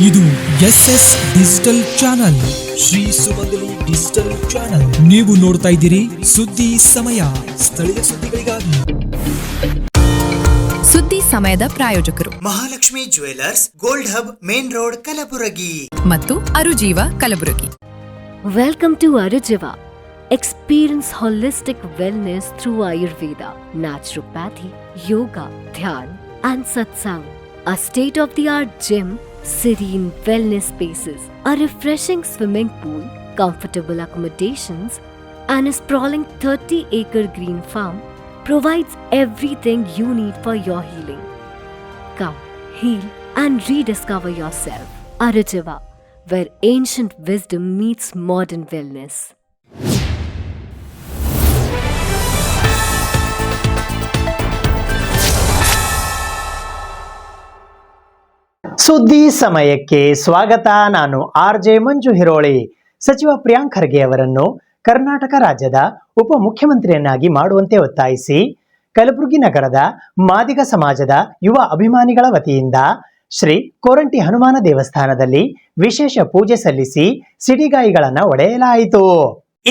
ಇದು SS digital channel, Shri ಸುಮಂಗಲಿ digital channel. ನೀವು ನೋಡ್ತಾ ಇದ್ದೀರಿ ಸುದ್ದಿ ಸಮಯ, ಸ್ಥಳೀಯ ಸುದ್ದಿಗಳಿಗಾಗಿ. ಸುದ್ದಿ ಸಮಯದ ಪ್ರಾಯೋಜಕರು Mahalakshmi jewellers, gold hub, main road, Kalaburagi ಮತ್ತು ಅರುಜೀವ Kalaburagi. Welcome to Arujiva. Experience holistic wellness through Ayurveda, naturopathy, yoga, dhyan and satsang. A state-of-the-art gym, serene wellness spaces, a refreshing swimming pool, comfortable accommodations and a sprawling 30-acre green farm provides everything you need for your healing. Come, heal and rediscover yourself. Arujiva, where ancient wisdom meets modern wellness. ಸುದ್ದಿ ಸಮಯಕ್ಕೆ ಸ್ವಾಗತ. ನಾನು RJ ಮಂಜು ಹಿರೋಳಿ. ಸಚಿವ ಪ್ರಿಯಾಂಕ್ ಖರ್ಗೆ ಅವರನ್ನು ಕರ್ನಾಟಕ ರಾಜ್ಯದ ಉಪಮುಖ್ಯಮಂತ್ರಿಯನ್ನಾಗಿ ಮಾಡುವಂತೆ ಒತ್ತಾಯಿಸಿ ಕಲಬುರಗಿ ನಗರದ ಮಾದಿಗ ಸಮಾಜದ ಯುವ ಅಭಿಮಾನಿಗಳ ವತಿಯಿಂದ ಶ್ರೀ ಕೋರಂಟಿ ಹನುಮಾನ ದೇವಸ್ಥಾನದಲ್ಲಿ ವಿಶೇಷ ಪೂಜೆ ಸಲ್ಲಿಸಿ ಸಿಡಿಗಾಯಿಗಳನ್ನು ಒಡೆಯಲಾಯಿತು.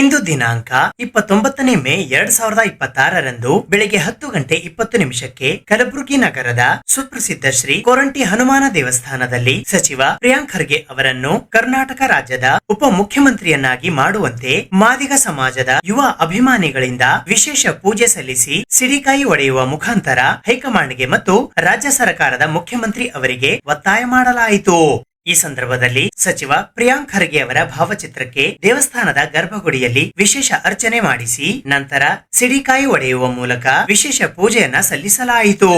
ಇಂದು ದಿನಾಂಕ 29 ಮೇ 2026 ಬೆಳಿಗ್ಗೆ 10:20 ಕಲಬುರಗಿ ನಗರದ ಸುಪ್ರಸಿದ್ಧ ಶ್ರೀ ಕೋರಂಟಿ ಹನುಮಾನ ದೇವಸ್ಥಾನದಲ್ಲಿ ಸಚಿವ ಪ್ರಿಯಾಂಕ್ ಖರ್ಗೆ ಅವರನ್ನು ಕರ್ನಾಟಕ ರಾಜ್ಯದ ಉಪಮುಖ್ಯಮಂತ್ರಿಯನ್ನಾಗಿ ಮಾಡುವಂತೆ ಮಾದಿಗ ಸಮಾಜದ ಯುವ ಅಭಿಮಾನಿಗಳಿಂದ ವಿಶೇಷ ಪೂಜೆ ಸಲ್ಲಿಸಿ ಸಿಡಿಕಾಯಿ ಒಡೆಯುವ ಮುಖಾಂತರ ಹೈಕಮಾಂಡ್ಗೆ ಮತ್ತು ರಾಜ್ಯ ಸರ್ಕಾರದ ಮುಖ್ಯಮಂತ್ರಿ ಅವರಿಗೆ ಒತ್ತಾಯ ಮಾಡಲಾಯಿತು. ಈ ಸಂದರ್ಭದಲ್ಲಿ ಸಚಿವ ಪ್ರಿಯಾಂಕ್ ಖರ್ಗೆ ಅವರ ಭಾವಚಿತ್ರಕ್ಕೆ ದೇವಸ್ಥಾನದ ಗರ್ಭಗುಡಿಯಲ್ಲಿ ವಿಶೇಷ ಅರ್ಚನೆ ಮಾಡಿಸಿ ನಂತರ ಸಿಡಿಕಾಯಿ ಒಡೆಯುವ ಮೂಲಕ ವಿಶೇಷ ಪೂಜೆಯನ್ನ ಸಲ್ಲಿಸಲಾಯಿತು.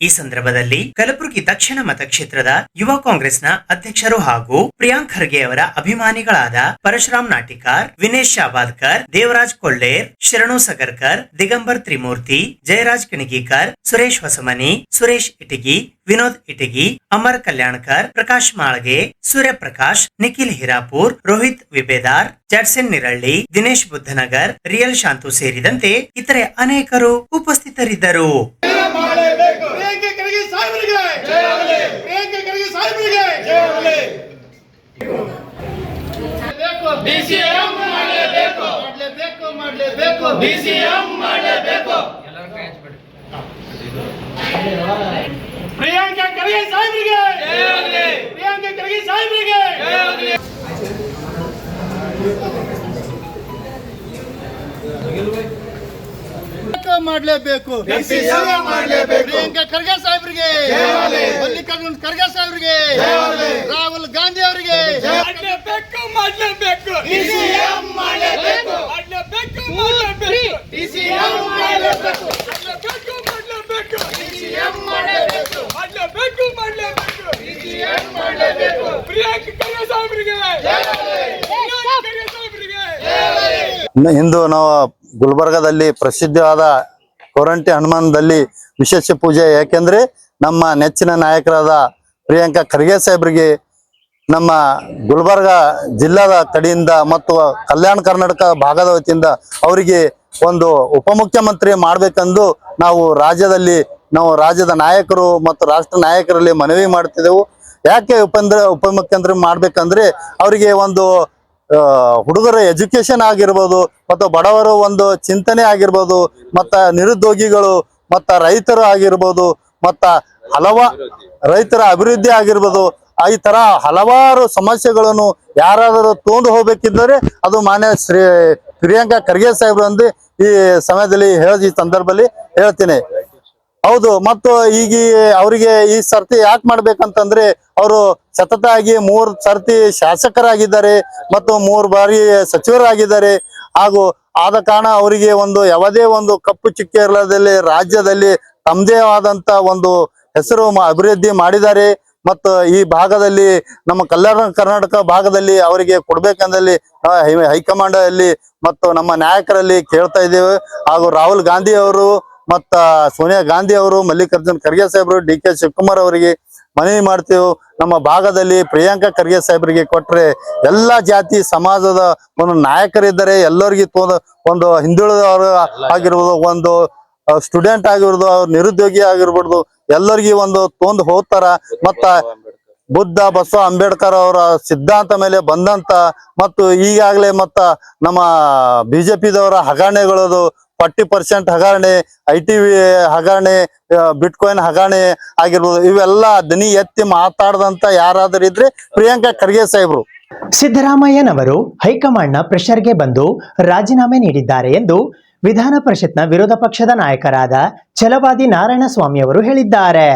ಈ ಸಂದರ್ಭದಲ್ಲಿ ಕಲಬುರಗಿ ದಕ್ಷಿಣ ಮತಕ್ಷೇತ್ರದ ಯುವ ಕಾಂಗ್ರೆಸ್ನ ಅಧ್ಯಕ್ಷರು ಹಾಗೂ ಪ್ರಿಯಾಂಕ್ ಖರ್ಗೆ ಅವರ ಅಭಿಮಾನಿಗಳಾದ ಪರಶುರಾಮ್ ನಾಟಿಕಾರ್, ವಿನೇಶ್ ಶಾಬಾದ್ಕರ್, ದೇವರಾಜ್ ಕೊಳ್ಳೇರ್, ಶರಣು ಸಗರ್ಕರ್, ದಿಗಂಬರ್ ತ್ರಿಮೂರ್ತಿ, ಜಯರಾಜ್ ಕಣಿಗೀಕರ್, ಸುರೇಶ್ ಹೊಸಮನಿ, ಸುರೇಶ್ ಇಟಗಿ, ವಿನೋದ್ ಇಟಗಿ, ಅಮರ್ ಕಲ್ಯಾಣ್ಕರ್, ಪ್ರಕಾಶ್ ಮಾಳ್ಗೆ, ಸೂರ್ಯಪ್ರಕಾಶ್, ನಿಖಿಲ್ ಹಿರಾಪುರ್, ರೋಹಿತ್ ವಿಬೇದಾರ್, ಜಾಡ್ಸನ್ ನಿರಳ್ಳಿ, ದಿನೇಶ್ ಬುದ್ಧನಗರ್, ರಿಯಲ್ ಶಾಂತು ಸೇರಿದಂತೆ ಇತರೆ ಅನೇಕರು ಉಪಸ್ಥಿತರಿದ್ದರು. ಪ್ರಿಯಾಂಕ ಖರ್ಗೆ ಸಾಹೇಬರಿಗೆ ಪ್ರಿಯಾಂಕ ಖರ್ಗೆ ಸಾಹೇಬರಿಗೆ ಮಾಡಲೇಬೇಕು. ಪ್ರಿಯಾಂಕ ಖರ್ಗೆ ಸಾಹೇಬರಿಗೆ, ಮಲ್ಲಿಕಾರ್ಜುನ್ ಖರ್ಗೆ ಸಾಹೇಬರಿಗೆ, ರಾಹುಲ್ ಗಾಂಧಿ ಅವರಿಗೆ ಮಾಡಲೇಬೇಕು ಮಾಡಲೇಬೇಕು ಡಿಸಿಎಂ ಮಾಡಲೇಬೇಕು ಮಾಡಲೇಬೇಕು ಮಾಡಲೇಬೇಕು ಡಿಸಿಎಂ ಮಾಡಲೇಬೇಕು ಮಾಡಲೇಬೇಕು ಮಾಡಲೇಬೇಕು ಡಿಸಿಎಂ ಮಾಡಲೇಬೇಕು ಮಾಡಲೇಬೇಕು ಮಾಡಲೇಬೇಕು ಡಿಸಿಎಂ ಮಾಡಲೇಬೇಕು ಪ್ರಿಯಾಂಕ ಖರ್ಗೆ ಸಾಹೇಬರಿಗೆ ಖರ್ಗೆ ಸಾಹೇಬರಿಗೆ. ಇಂದು ನಾವು ಗುಲ್ಬರ್ಗಾದಲ್ಲಿ ಪ್ರಸಿದ್ಧವಾದ ಕೋರಂಟಿ ಹನುಮಾನದಲ್ಲಿ ವಿಶೇಷ ಪೂಜೆ. ಯಾಕೆಂದ್ರೆ ನಮ್ಮ ನೆಚ್ಚಿನ ನಾಯಕರಾದ ಪ್ರಿಯಾಂಕ ಖರ್ಗೆ ಸಾಹೇಬ್ರಿಗೆ ನಮ್ಮ ಗುಲ್ಬರ್ಗ ಜಿಲ್ಲಾದ ಕಡೆಯಿಂದ ಮತ್ತು ಕಲ್ಯಾಣ ಕರ್ನಾಟಕ ಭಾಗದ ವತಿಯಿಂದ ಅವರಿಗೆ ಒಂದು ಉಪಮುಖ್ಯಮಂತ್ರಿ ಮಾಡ್ಬೇಕೆಂದು ನಾವು ರಾಜ್ಯದ ನಾಯಕರು ಮತ್ತು ರಾಷ್ಟ್ರ ನಾಯಕರಲ್ಲಿ ಮನವಿ ಮಾಡ್ತಿದ್ದೆವು. ಯಾಕೆ ಉಪಮುಖ್ಯಮಂತ್ರಿ ಮಾಡ್ಬೇಕಂದ್ರೆ ಅವರಿಗೆ ಒಂದು ಹುಡುಗರ ಎಜುಕೇಶನ್ ಆಗಿರ್ಬೋದು, ಮತ್ತು ಬಡವರು ಒಂದು ಚಿಂತನೆ ಆಗಿರ್ಬೋದು, ಮತ್ತ ನಿರುದ್ಯೋಗಿಗಳು ಮತ್ತ ರೈತರು ಆಗಿರ್ಬೋದು, ಮತ್ತ ರೈತರ ಅಭಿವೃದ್ಧಿ ಆಗಿರ್ಬೋದು, ಈ ತರ ಹಲವಾರು ಸಮಸ್ಯೆಗಳನ್ನು ಯಾರಾದರೂ ತಗೊಂಡು ಹೋಗ್ಬೇಕಿದ್ದರೆ ಅದು ಮಾನ್ಯ ಶ್ರೀ ಪ್ರಿಯಾಂಕ ಖರ್ಗೆ ಸಾಹೇಬ್ರು ಅಂದು ಈ ಸಮಯದಲ್ಲಿ ಈ ಸಂದರ್ಭದಲ್ಲಿ ಹೇಳ್ತೀನಿ. ಹೌದು. ಮತ್ತು ಈಗ ಅವರಿಗೆ ಈ ಸರ್ತಿ ಯಾಕೆ ಮಾಡ್ಬೇಕಂತಂದ್ರೆ ಅವರು ಸತತವಾಗಿ 3 ಸರ್ತಿ ಶಾಸಕರಾಗಿದ್ದಾರೆ ಮತ್ತು 3 ಬಾರಿ ಸಚಿವರಾಗಿದ್ದಾರೆ. ಹಾಗೂ ಆದ ಕಾರಣ ಅವರಿಗೆ ಯಾವುದೇ ಒಂದು ಕಪ್ಪು ಚುಕ್ಕೆ ಇರಲಾರ್ದಲ್ಲಿ ರಾಜ್ಯದಲ್ಲಿ ತಮ್ಮದೇ ಆದಂತ ಒಂದು ಹೆಸರು ಅಭಿವೃದ್ಧಿ ಮಾಡಿದ್ದಾರೆ. ಮತ್ತು ಈ ಭಾಗದಲ್ಲಿ ನಮ್ಮ ಕಲ್ಯಾಣ ಕರ್ನಾಟಕ ಭಾಗದಲ್ಲಿ ಅವರಿಗೆ ಕೊಡ್ಬೇಕಂದಲ್ಲಿ ಹೈಕಮಾಂಡ್ ಅಲ್ಲಿ ಮತ್ತು ನಮ್ಮ ನಾಯಕರಲ್ಲಿ ಕೇಳ್ತಾ ಇದ್ದೇವೆ. ಹಾಗೂ ರಾಹುಲ್ ಗಾಂಧಿ ಅವರು ಮತ್ತ ಸೋನಿಯಾ ಗಾಂಧಿ ಅವರು, ಮಲ್ಲಿಕಾರ್ಜುನ್ ಖರ್ಗೆ ಸಾಹೇಬರು, DK ಶಿವಕುಮಾರ್ ಅವರಿಗೆ ಮನವಿ ಮಾಡ್ತೇವೆ. ನಮ್ಮ ಭಾಗದಲ್ಲಿ ಪ್ರಿಯಾಂಕ ಖರ್ಗೆ ಸಾಹೇಬರಿಗೆ ಕೊಟ್ರೆ ಎಲ್ಲಾ ಜಾತಿ ಸಮಾಜದ ಒಂದು ನಾಯಕರಿದ್ದಾರೆ. ಎಲ್ಲರಿಗೆ ಒಂದು ಹಿಂದುಳಿದವರು ಆಗಿರ್ಬೋದು, ಒಂದು ಸ್ಟೂಡೆಂಟ್ ಆಗಿರ್ಬೋದು, ನಿರುದ್ಯೋಗಿ ಆಗಿರ್ಬೋದು, ಎಲ್ಲರಿಗೂ ಒಂದು ತೊಂದು ಹೋಗ್ತಾರ. ಮತ್ತ ಬುದ್ಧ ಬಸವ ಅಂಬೇಡ್ಕರ್ ಅವರ ಸಿದ್ಧಾಂತ ಮೇಲೆ ಬಂದಂತ ಮತ್ತು ಈಗಾಗಲೇ ಮತ್ತ ನಮ್ಮ ಬಿಜೆಪಿದವರ ಹಗರಣೆಗಳದು 40% ಹಗರಣೆ, IT ಹಗರಣೆ, ಬಿಟ್ಕಾಯಿನ್ ಹಗರಣೆ ಆಗಿರ್ಬೋದು, ಇವೆಲ್ಲ ದನಿ ಎತ್ತಿ ಮಾತಾಡದಂತ ಯಾರಾದರೂ ಇದ್ರೆ ಪ್ರಿಯಾಂಕಾ ಖರ್ಗೆ ಸಾಹೇಬ್ರು. ಸಿದ್ದರಾಮಯ್ಯನವರು ಹೈಕಮಾಂಡ್ನ ಪ್ರೆಷರ್ಗೆ ಬಂದು ರಾಜೀನಾಮೆ ನೀಡಿದ್ದಾರೆ ಎಂದು ವಿಧಾನ ಪರಿಷತ್ನ ವಿರೋಧ ಪಕ್ಷದ ನಾಯಕರಾದ ಛಲವಾದಿ ನಾರಾಯಣಸ್ವಾಮಿ ಅವರು ಹೇಳಿದ್ದಾರೆ.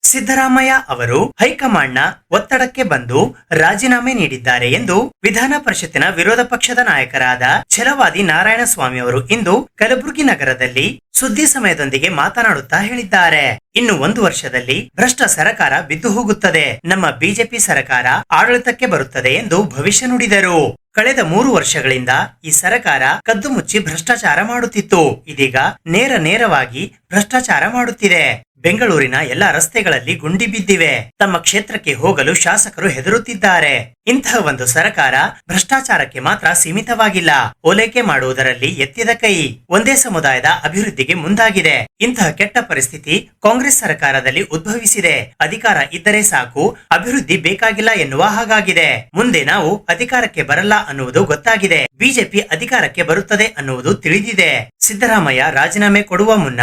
ಸಿದ್ದರಾಮಯ್ಯ ಅವರು ಹೈಕಮಾಂಡ್ನ ಒತ್ತಡಕ್ಕೆ ಬಂದು ರಾಜೀನಾಮೆ ನೀಡಿದ್ದಾರೆ ಎಂದು ವಿಧಾನ ಪರಿಷತ್ತಿನ ವಿರೋಧ ಪಕ್ಷದ ನಾಯಕರಾದ ಛಲವಾದಿ ನಾರಾಯಣಸ್ವಾಮಿ ಅವರು ಇಂದು ಕಲಬುರಗಿ ನಗರದಲ್ಲಿ ಸುದ್ದಿ ಸಮಯದೊಂದಿಗೆ ಮಾತನಾಡುತ್ತಾ ಹೇಳಿದ್ದಾರೆ. ಇನ್ನು 1 ವರ್ಷದಲ್ಲಿ ಭ್ರಷ್ಟ ಸರ್ಕಾರ ಬಿದ್ದು ಹೋಗುತ್ತದೆ, ನಮ್ಮ ಬಿಜೆಪಿ ಸರ್ಕಾರ ಆಡಳಿತಕ್ಕೆ ಬರುತ್ತದೆ ಎಂದು ಭವಿಷ್ಯ ನುಡಿದರು. ಕಳೆದ 3 ವರ್ಷಗಳಿಂದ ಈ ಸರ್ಕಾರ ಕದ್ದು ಮುಚ್ಚಿ ಭ್ರಷ್ಟಾಚಾರ ಮಾಡುತ್ತಿತ್ತು, ಇದೀಗ ನೇರವಾಗಿ ಭ್ರಷ್ಟಾಚಾರ ಮಾಡುತ್ತಿದೆ. ಬೆಂಗಳೂರಿನ ಎಲ್ಲಾ ರಸ್ತೆಗಳಲ್ಲಿ ಗುಂಡಿ ಬಿದ್ದಿವೆ, ತಮ್ಮ ಕ್ಷೇತ್ರಕ್ಕೆ ಹೋಗಲು ಶಾಸಕರು ಹೆದರುತ್ತಿದ್ದಾರೆ. ಇಂತಹ ಒಂದು ಸರ್ಕಾರ ಭ್ರಷ್ಟಾಚಾರಕ್ಕೆ ಮಾತ್ರ ಸೀಮಿತವಾಗಿಲ್ಲ, ಓಲೈಕೆ ಮಾಡುವುದರಲ್ಲಿ ಎತ್ತಿದ ಕೈ, ಒಂದೇ ಸಮುದಾಯದ ಅಭಿವೃದ್ಧಿಗೆ ಮುಂದಾಗಿದೆ. ಇಂತಹ ಕೆಟ್ಟ ಪರಿಸ್ಥಿತಿ ಕಾಂಗ್ರೆಸ್ ಸರ್ಕಾರದಲ್ಲಿ ಉದ್ಭವಿಸಿದೆ. ಅಧಿಕಾರ ಇದ್ದರೆ ಸಾಕು, ಅಭಿವೃದ್ಧಿ ಬೇಕಾಗಿಲ್ಲ ಎನ್ನುವ ಹಾಗಾಗಿದೆ. ಮುಂದೆ ನಾವು ಅಧಿಕಾರಕ್ಕೆ ಬರಲ್ಲ ಅನ್ನುವುದು ಗೊತ್ತಾಗಿದೆ, ಬಿಜೆಪಿ ಅಧಿಕಾರಕ್ಕೆ ಬರುತ್ತದೆ ಅನ್ನುವುದು ತಿಳಿದಿದೆ. ಸಿದ್ದರಾಮಯ್ಯ ರಾಜೀನಾಮೆ ಕೊಡುವ ಮುನ್ನ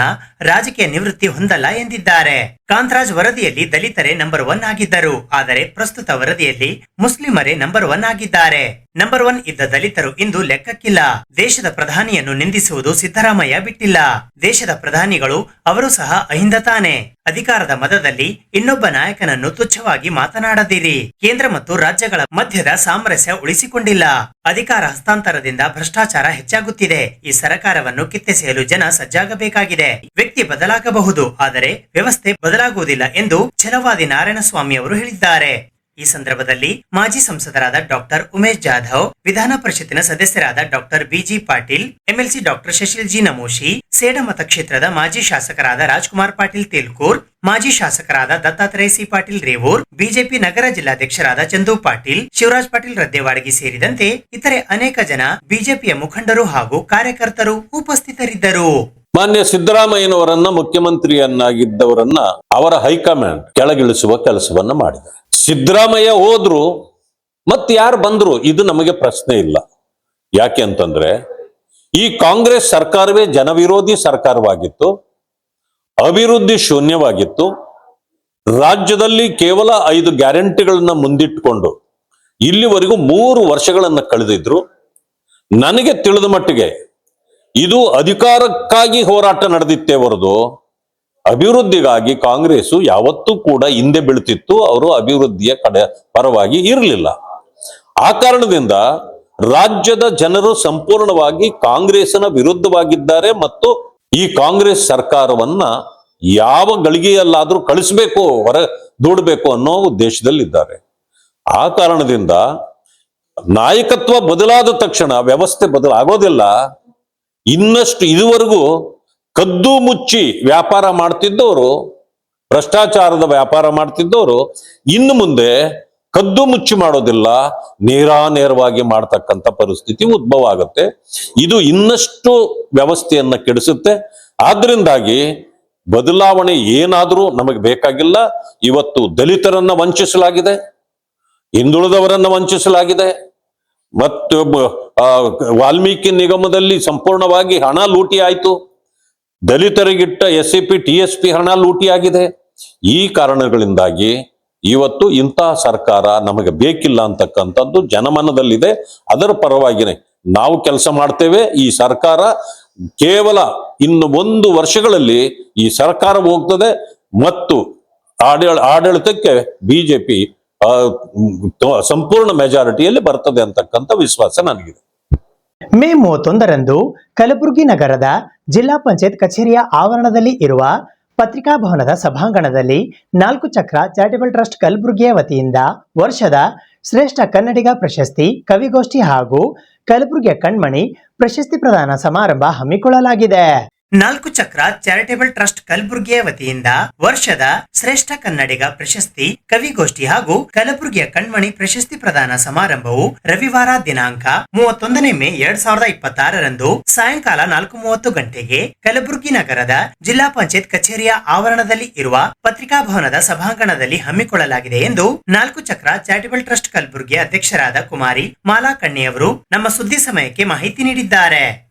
ರಾಜಕೀಯ ನಿವೃತ್ತಿ ಹೊಂದಲ್ಲ ಎಂದಿದ್ದಾರೆ. ಕಾಂತರಾಜ್ ವರದಿಯಲ್ಲಿ ದಲಿತರೇ ನಂಬರ್ 1 ಆಗಿದ್ದರು, ಆದರೆ ಪ್ರಸ್ತುತ ವರದಿಯಲ್ಲಿ ಮುಸ್ಲಿಮರೇ ನಂಬರ್ 1 ಆಗಿದ್ದಾರೆ. ನಂಬರ್ 1 ಇದ್ದ ದಲಿತರು ಇಂದು ಲೆಕ್ಕಕ್ಕಿಲ್ಲ. ದೇಶದ ಪ್ರಧಾನಿಯನ್ನು ನಿಂದಿಸುವುದು ಸಿದ್ದರಾಮಯ್ಯ ಬಿಟ್ಟಿಲ್ಲ. ದೇಶದ ಪ್ರಧಾನಿಗಳು ಅವರು ಸಹ ಅಹಿಂದ ತಾನೆ. ಅಧಿಕಾರದ ಮದದಲ್ಲಿ ಇನ್ನೊಬ್ಬ ನಾಯಕನನ್ನು ತುಚ್ಛವಾಗಿ ಮಾತನಾಡದಿರಿ. ಕೇಂದ್ರ ಮತ್ತು ರಾಜ್ಯಗಳ ಮಧ್ಯದ ಸಾಮರಸ್ಯ ಉಳಿಸಿಕೊಂಡಿಲ್ಲ. ಅಧಿಕಾರ ಹಸ್ತಾಂತರದಿಂದ ಭ್ರಷ್ಟಾಚಾರ ಹೆಚ್ಚಾಗುತ್ತಿದೆ. ಈ ಸರ್ಕಾರವನ್ನು ಕಿತ್ತೆಸೆಯಲು ಜನ ಸಜ್ಜಾಗಬೇಕಾಗಿದೆ. ವ್ಯಕ್ತಿ ಬದಲಾಗಬಹುದು, ಆದರೆ ವ್ಯವಸ್ಥೆ ಬದಲಾಗುವುದಿಲ್ಲ ಎಂದು ಛಲವಾದಿ ನಾರಾಯಣಸ್ವಾಮಿ ಅವರು ಹೇಳಿದ್ದಾರೆ. ಈ ಸಂದರ್ಭದಲ್ಲಿ ಮಾಜಿ ಸಂಸದರಾದ ಡಾಕ್ಟರ್ ಉಮೇಶ್ ಜಾಧವ್, ವಿಧಾನ ಪರಿಷತ್ತಿನ ಸದಸ್ಯರಾದ doctor B G Patil, MLC doctor Shashil G Namoshi, ಸೇಡ ಮತಕ್ಷೇತ್ರದ ಮಾಜಿ ಶಾಸಕರಾದ ರಾಜ್ಕುಮಾರ್ ಪಾಟೀಲ್ ತೇಲ್ಕೂರ್, ಮಾಜಿ ಶಾಸಕರಾದ ದತ್ತಾತ್ರೇಯ ಸಿ ಪಾಟೀಲ್ ರೇವೂರ್, ಬಿಜೆಪಿ ನಗರ ಜಿಲ್ಲಾಧ್ಯಕ್ಷರಾದ ಚಂದು ಪಾಟೀಲ್, ಶಿವರಾಜ್ ಪಾಟೀಲ್ ರದ್ದೇವಾಡಗಿ ಸೇರಿದಂತೆ ಇತರೆ ಅನೇಕ ಜನ ಬಿಜೆಪಿಯ ಮುಖಂಡರು ಹಾಗೂ ಕಾರ್ಯಕರ್ತರು ಉಪಸ್ಥಿತರಿದ್ದರು. ಮಾನ್ಯ ಸಿದ್ದರಾಮಯ್ಯನವರನ್ನ ಮುಖ್ಯಮಂತ್ರಿಯನ್ನಾಗಿದ್ದವರನ್ನ ಅವರ ಹೈಕಮಾಂಡ್ ಕೆಳಗಿಳಿಸುವ ಕೆಲಸವನ್ನ ಮಾಡಿದೆ. ಸಿದ್ದರಾಮಯ್ಯ ಹೋದ್ರು ಮತ್ ಯಾರು ಬಂದ್ರು ಇದು ನಮಗೆ ಪ್ರಶ್ನೆ ಇಲ್ಲ. ಯಾಕೆ ಅಂತಂದ್ರೆ ಈ ಕಾಂಗ್ರೆಸ್ ಸರ್ಕಾರವೇ ಜನವಿರೋಧಿ ಸರ್ಕಾರವಾಗಿತ್ತು, ಅಭಿವೃದ್ಧಿ ಶೂನ್ಯವಾಗಿತ್ತು. ರಾಜ್ಯದಲ್ಲಿ ಕೇವಲ 5 ಗ್ಯಾರಂಟಿಗಳನ್ನ ಮುಂದಿಟ್ಟುಕೊಂಡು ಇಲ್ಲಿವರೆಗೂ 3 ವರ್ಷಗಳನ್ನ ಕಳೆದಿದ್ರು. ನನಗೆ ತಿಳಿದ ಮಟ್ಟಿಗೆ ಇದು ಅಧಿಕಾರಕ್ಕಾಗಿ ಹೋರಾಟ ನಡೆದಿತ್ತೇ ಹೊರತು ಅಭಿವೃದ್ಧಿಗಾಗಿ ಕಾಂಗ್ರೆಸ್ ಯಾವತ್ತೂ ಕೂಡ ಹಿಂದೆ ಬೀಳ್ತಿತ್ತು. ಅವರು ಅಭಿವೃದ್ಧಿಯ ಪರವಾಗಿ ಇರಲಿಲ್ಲ. ಆ ಕಾರಣದಿಂದ ರಾಜ್ಯದ ಜನರು ಸಂಪೂರ್ಣವಾಗಿ ಕಾಂಗ್ರೆಸ್ನ ವಿರುದ್ಧವಾಗಿದ್ದಾರೆ ಮತ್ತು ಈ ಕಾಂಗ್ರೆಸ್ ಸರ್ಕಾರವನ್ನ ಯಾವ ಗಳಿಗೆಯಲ್ಲಾದ್ರೂ ಕಳಿಸ್ಬೇಕು, ಹೊರ ದೂಡಬೇಕು ಅನ್ನೋ ಉದ್ದೇಶದಲ್ಲಿದ್ದಾರೆ. ಆ ಕಾರಣದಿಂದ ನಾಯಕತ್ವ ಬದಲಾದ ತಕ್ಷಣ ವ್ಯವಸ್ಥೆ ಬದಲಾಗೋದಿಲ್ಲ. ಇನ್ನಷ್ಟು ಇದುವರೆಗೂ ಕದ್ದು ಮುಚ್ಚಿ ವ್ಯಾಪಾರ ಮಾಡ್ತಿದ್ದವರು, ಭ್ರಷ್ಟಾಚಾರದ ವ್ಯಾಪಾರ ಮಾಡ್ತಿದ್ದವರು ಇನ್ನು ಮುಂದೆ ಕದ್ದು ಮುಚ್ಚಿ ಮಾಡೋದಿಲ್ಲ, ನೇರಾನೇರವಾಗಿ ಮಾಡ್ತಕ್ಕಂಥ ಪರಿಸ್ಥಿತಿ ಉದ್ಭವ ಆಗುತ್ತೆ. ಇದು ಇನ್ನಷ್ಟು ವ್ಯವಸ್ಥೆಯನ್ನ ಕೆಡಿಸುತ್ತೆ. ಆದ್ರಿಂದಾಗಿ ಬದಲಾವಣೆ ಏನಾದ್ರೂ ನಮಗೆ ಬೇಕಾಗಿಲ್ಲ. ಇವತ್ತು ದಲಿತರನ್ನ ವಂಚಿಸಲಾಗಿದೆ, ಹಿಂದುಳಿದವರನ್ನ ವಂಚಿಸಲಾಗಿದೆ, ಮತ್ತು ವಾಲ್ಮೀಕಿ ನಿಗಮದಲ್ಲಿ ಸಂಪೂರ್ಣವಾಗಿ ಹಣ ಲೂಟಿ ಆಯ್ತು. ದಲಿತರಿಗಿಟ್ಟ SCP TSP ಹಣ ಲೂಟಿ ಆಗಿದೆ. ಈ ಕಾರಣಗಳಿಂದಾಗಿ ಇವತ್ತು ಇಂತಹ ಸರ್ಕಾರ ನಮಗೆ ಬೇಕಿಲ್ಲ ಅಂತಕ್ಕಂಥದ್ದು ಜನಮನದಲ್ಲಿದೆ. ಅದರ ಪರವಾಗಿನೇ ನಾವು ಕೆಲಸ ಮಾಡ್ತೇವೆ. ಈ ಸರ್ಕಾರ ಕೇವಲ ಇನ್ನು 1 ವರ್ಷಗಳಲ್ಲಿ ಈ ಸರ್ಕಾರ ಹೋಗ್ತದೆ ಮತ್ತು ಆಡಳಿತಕ್ಕೆ ಬಿಜೆಪಿ ಸಂಪೂರ್ಣ ಮೆಜಾರಿಟಿಯಲ್ಲಿ ಬರ್ತದೆ ಅಂತಕ್ಕಂಥ ವಿಶ್ವಾಸ ನನಗಿದೆ. ಮೇ 31ರಂದು ಕಲಬುರಗಿ ನಗರದ ಜಿಲ್ಲಾ ಪಂಚಾಯತ್ ಕಚೇರಿಯ ಆವರಣದಲ್ಲಿ ಇರುವ ಪತ್ರಿಕಾ ಭವನದ ಸಭಾಂಗಣದಲ್ಲಿ 4 ಚಕ್ರ ಚಾರಿಟಬಲ್ ಟ್ರಸ್ಟ್ ಕಲಬುರಗಿಯ ವತಿಯಿಂದ ವರ್ಷದ ಶ್ರೇಷ್ಠ ಕನ್ನಡಿಗ ಪ್ರಶಸ್ತಿ, ಕವಿಗೋಷ್ಠಿ ಹಾಗೂ ಕಲಬುರಗಿಯ ಕಣ್ಮಣಿ ಪ್ರಶಸ್ತಿ ಪ್ರದಾನ ಸಮಾರಂಭ ಹಮ್ಮಿಕೊಳ್ಳಲಾಗಿದೆ. ನಾಲ್ಕು ಚಕ್ರ ಚಾರಿಟೇಬಲ್ ಟ್ರಸ್ಟ್ ಕಲಬುರಗಿಯ ವತಿಯಿಂದ ವರ್ಷದ ಶ್ರೇಷ್ಠ ಕನ್ನಡಿಗ ಪ್ರಶಸ್ತಿ, ಕವಿಗೋಷ್ಠಿ ಹಾಗೂ ಕಲಬುರಗಿಯ ಕಣ್ಮಣಿ ಪ್ರಶಸ್ತಿ ಪ್ರದಾನ ಸಮಾರಂಭವು ರವಿವಾರ ದಿನಾಂಕ 31 ಮೇ 2026ರಂದು ಸಾಯಂಕಾಲ 4:30 ಗಂಟೆಗೆ ಕಲಬುರಗಿ ನಗರದ ಜಿಲ್ಲಾ ಪಂಚಾಯತ್ ಕಚೇರಿಯ ಆವರಣದಲ್ಲಿ ಇರುವ ಪತ್ರಿಕಾ ಭವನದ ಸಭಾಂಗಣದಲ್ಲಿ ಹಮ್ಮಿಕೊಳ್ಳಲಾಗಿದೆ ಎಂದು ನಾಲ್ಕು ಚಕ್ರ ಚಾರಿಟೇಬಲ್ ಟ್ರಸ್ಟ್ ಕಲಬುರಗಿಯ ಅಧ್ಯಕ್ಷರಾದ ಕುಮಾರಿ ಮಾಲಾ ಕಣ್ಣಿಯವರು ನಮ್ಮ ಸುದ್ದಿ ಸಮಯಕ್ಕೆ ಮಾಹಿತಿ ನೀಡಿದ್ದಾರೆ.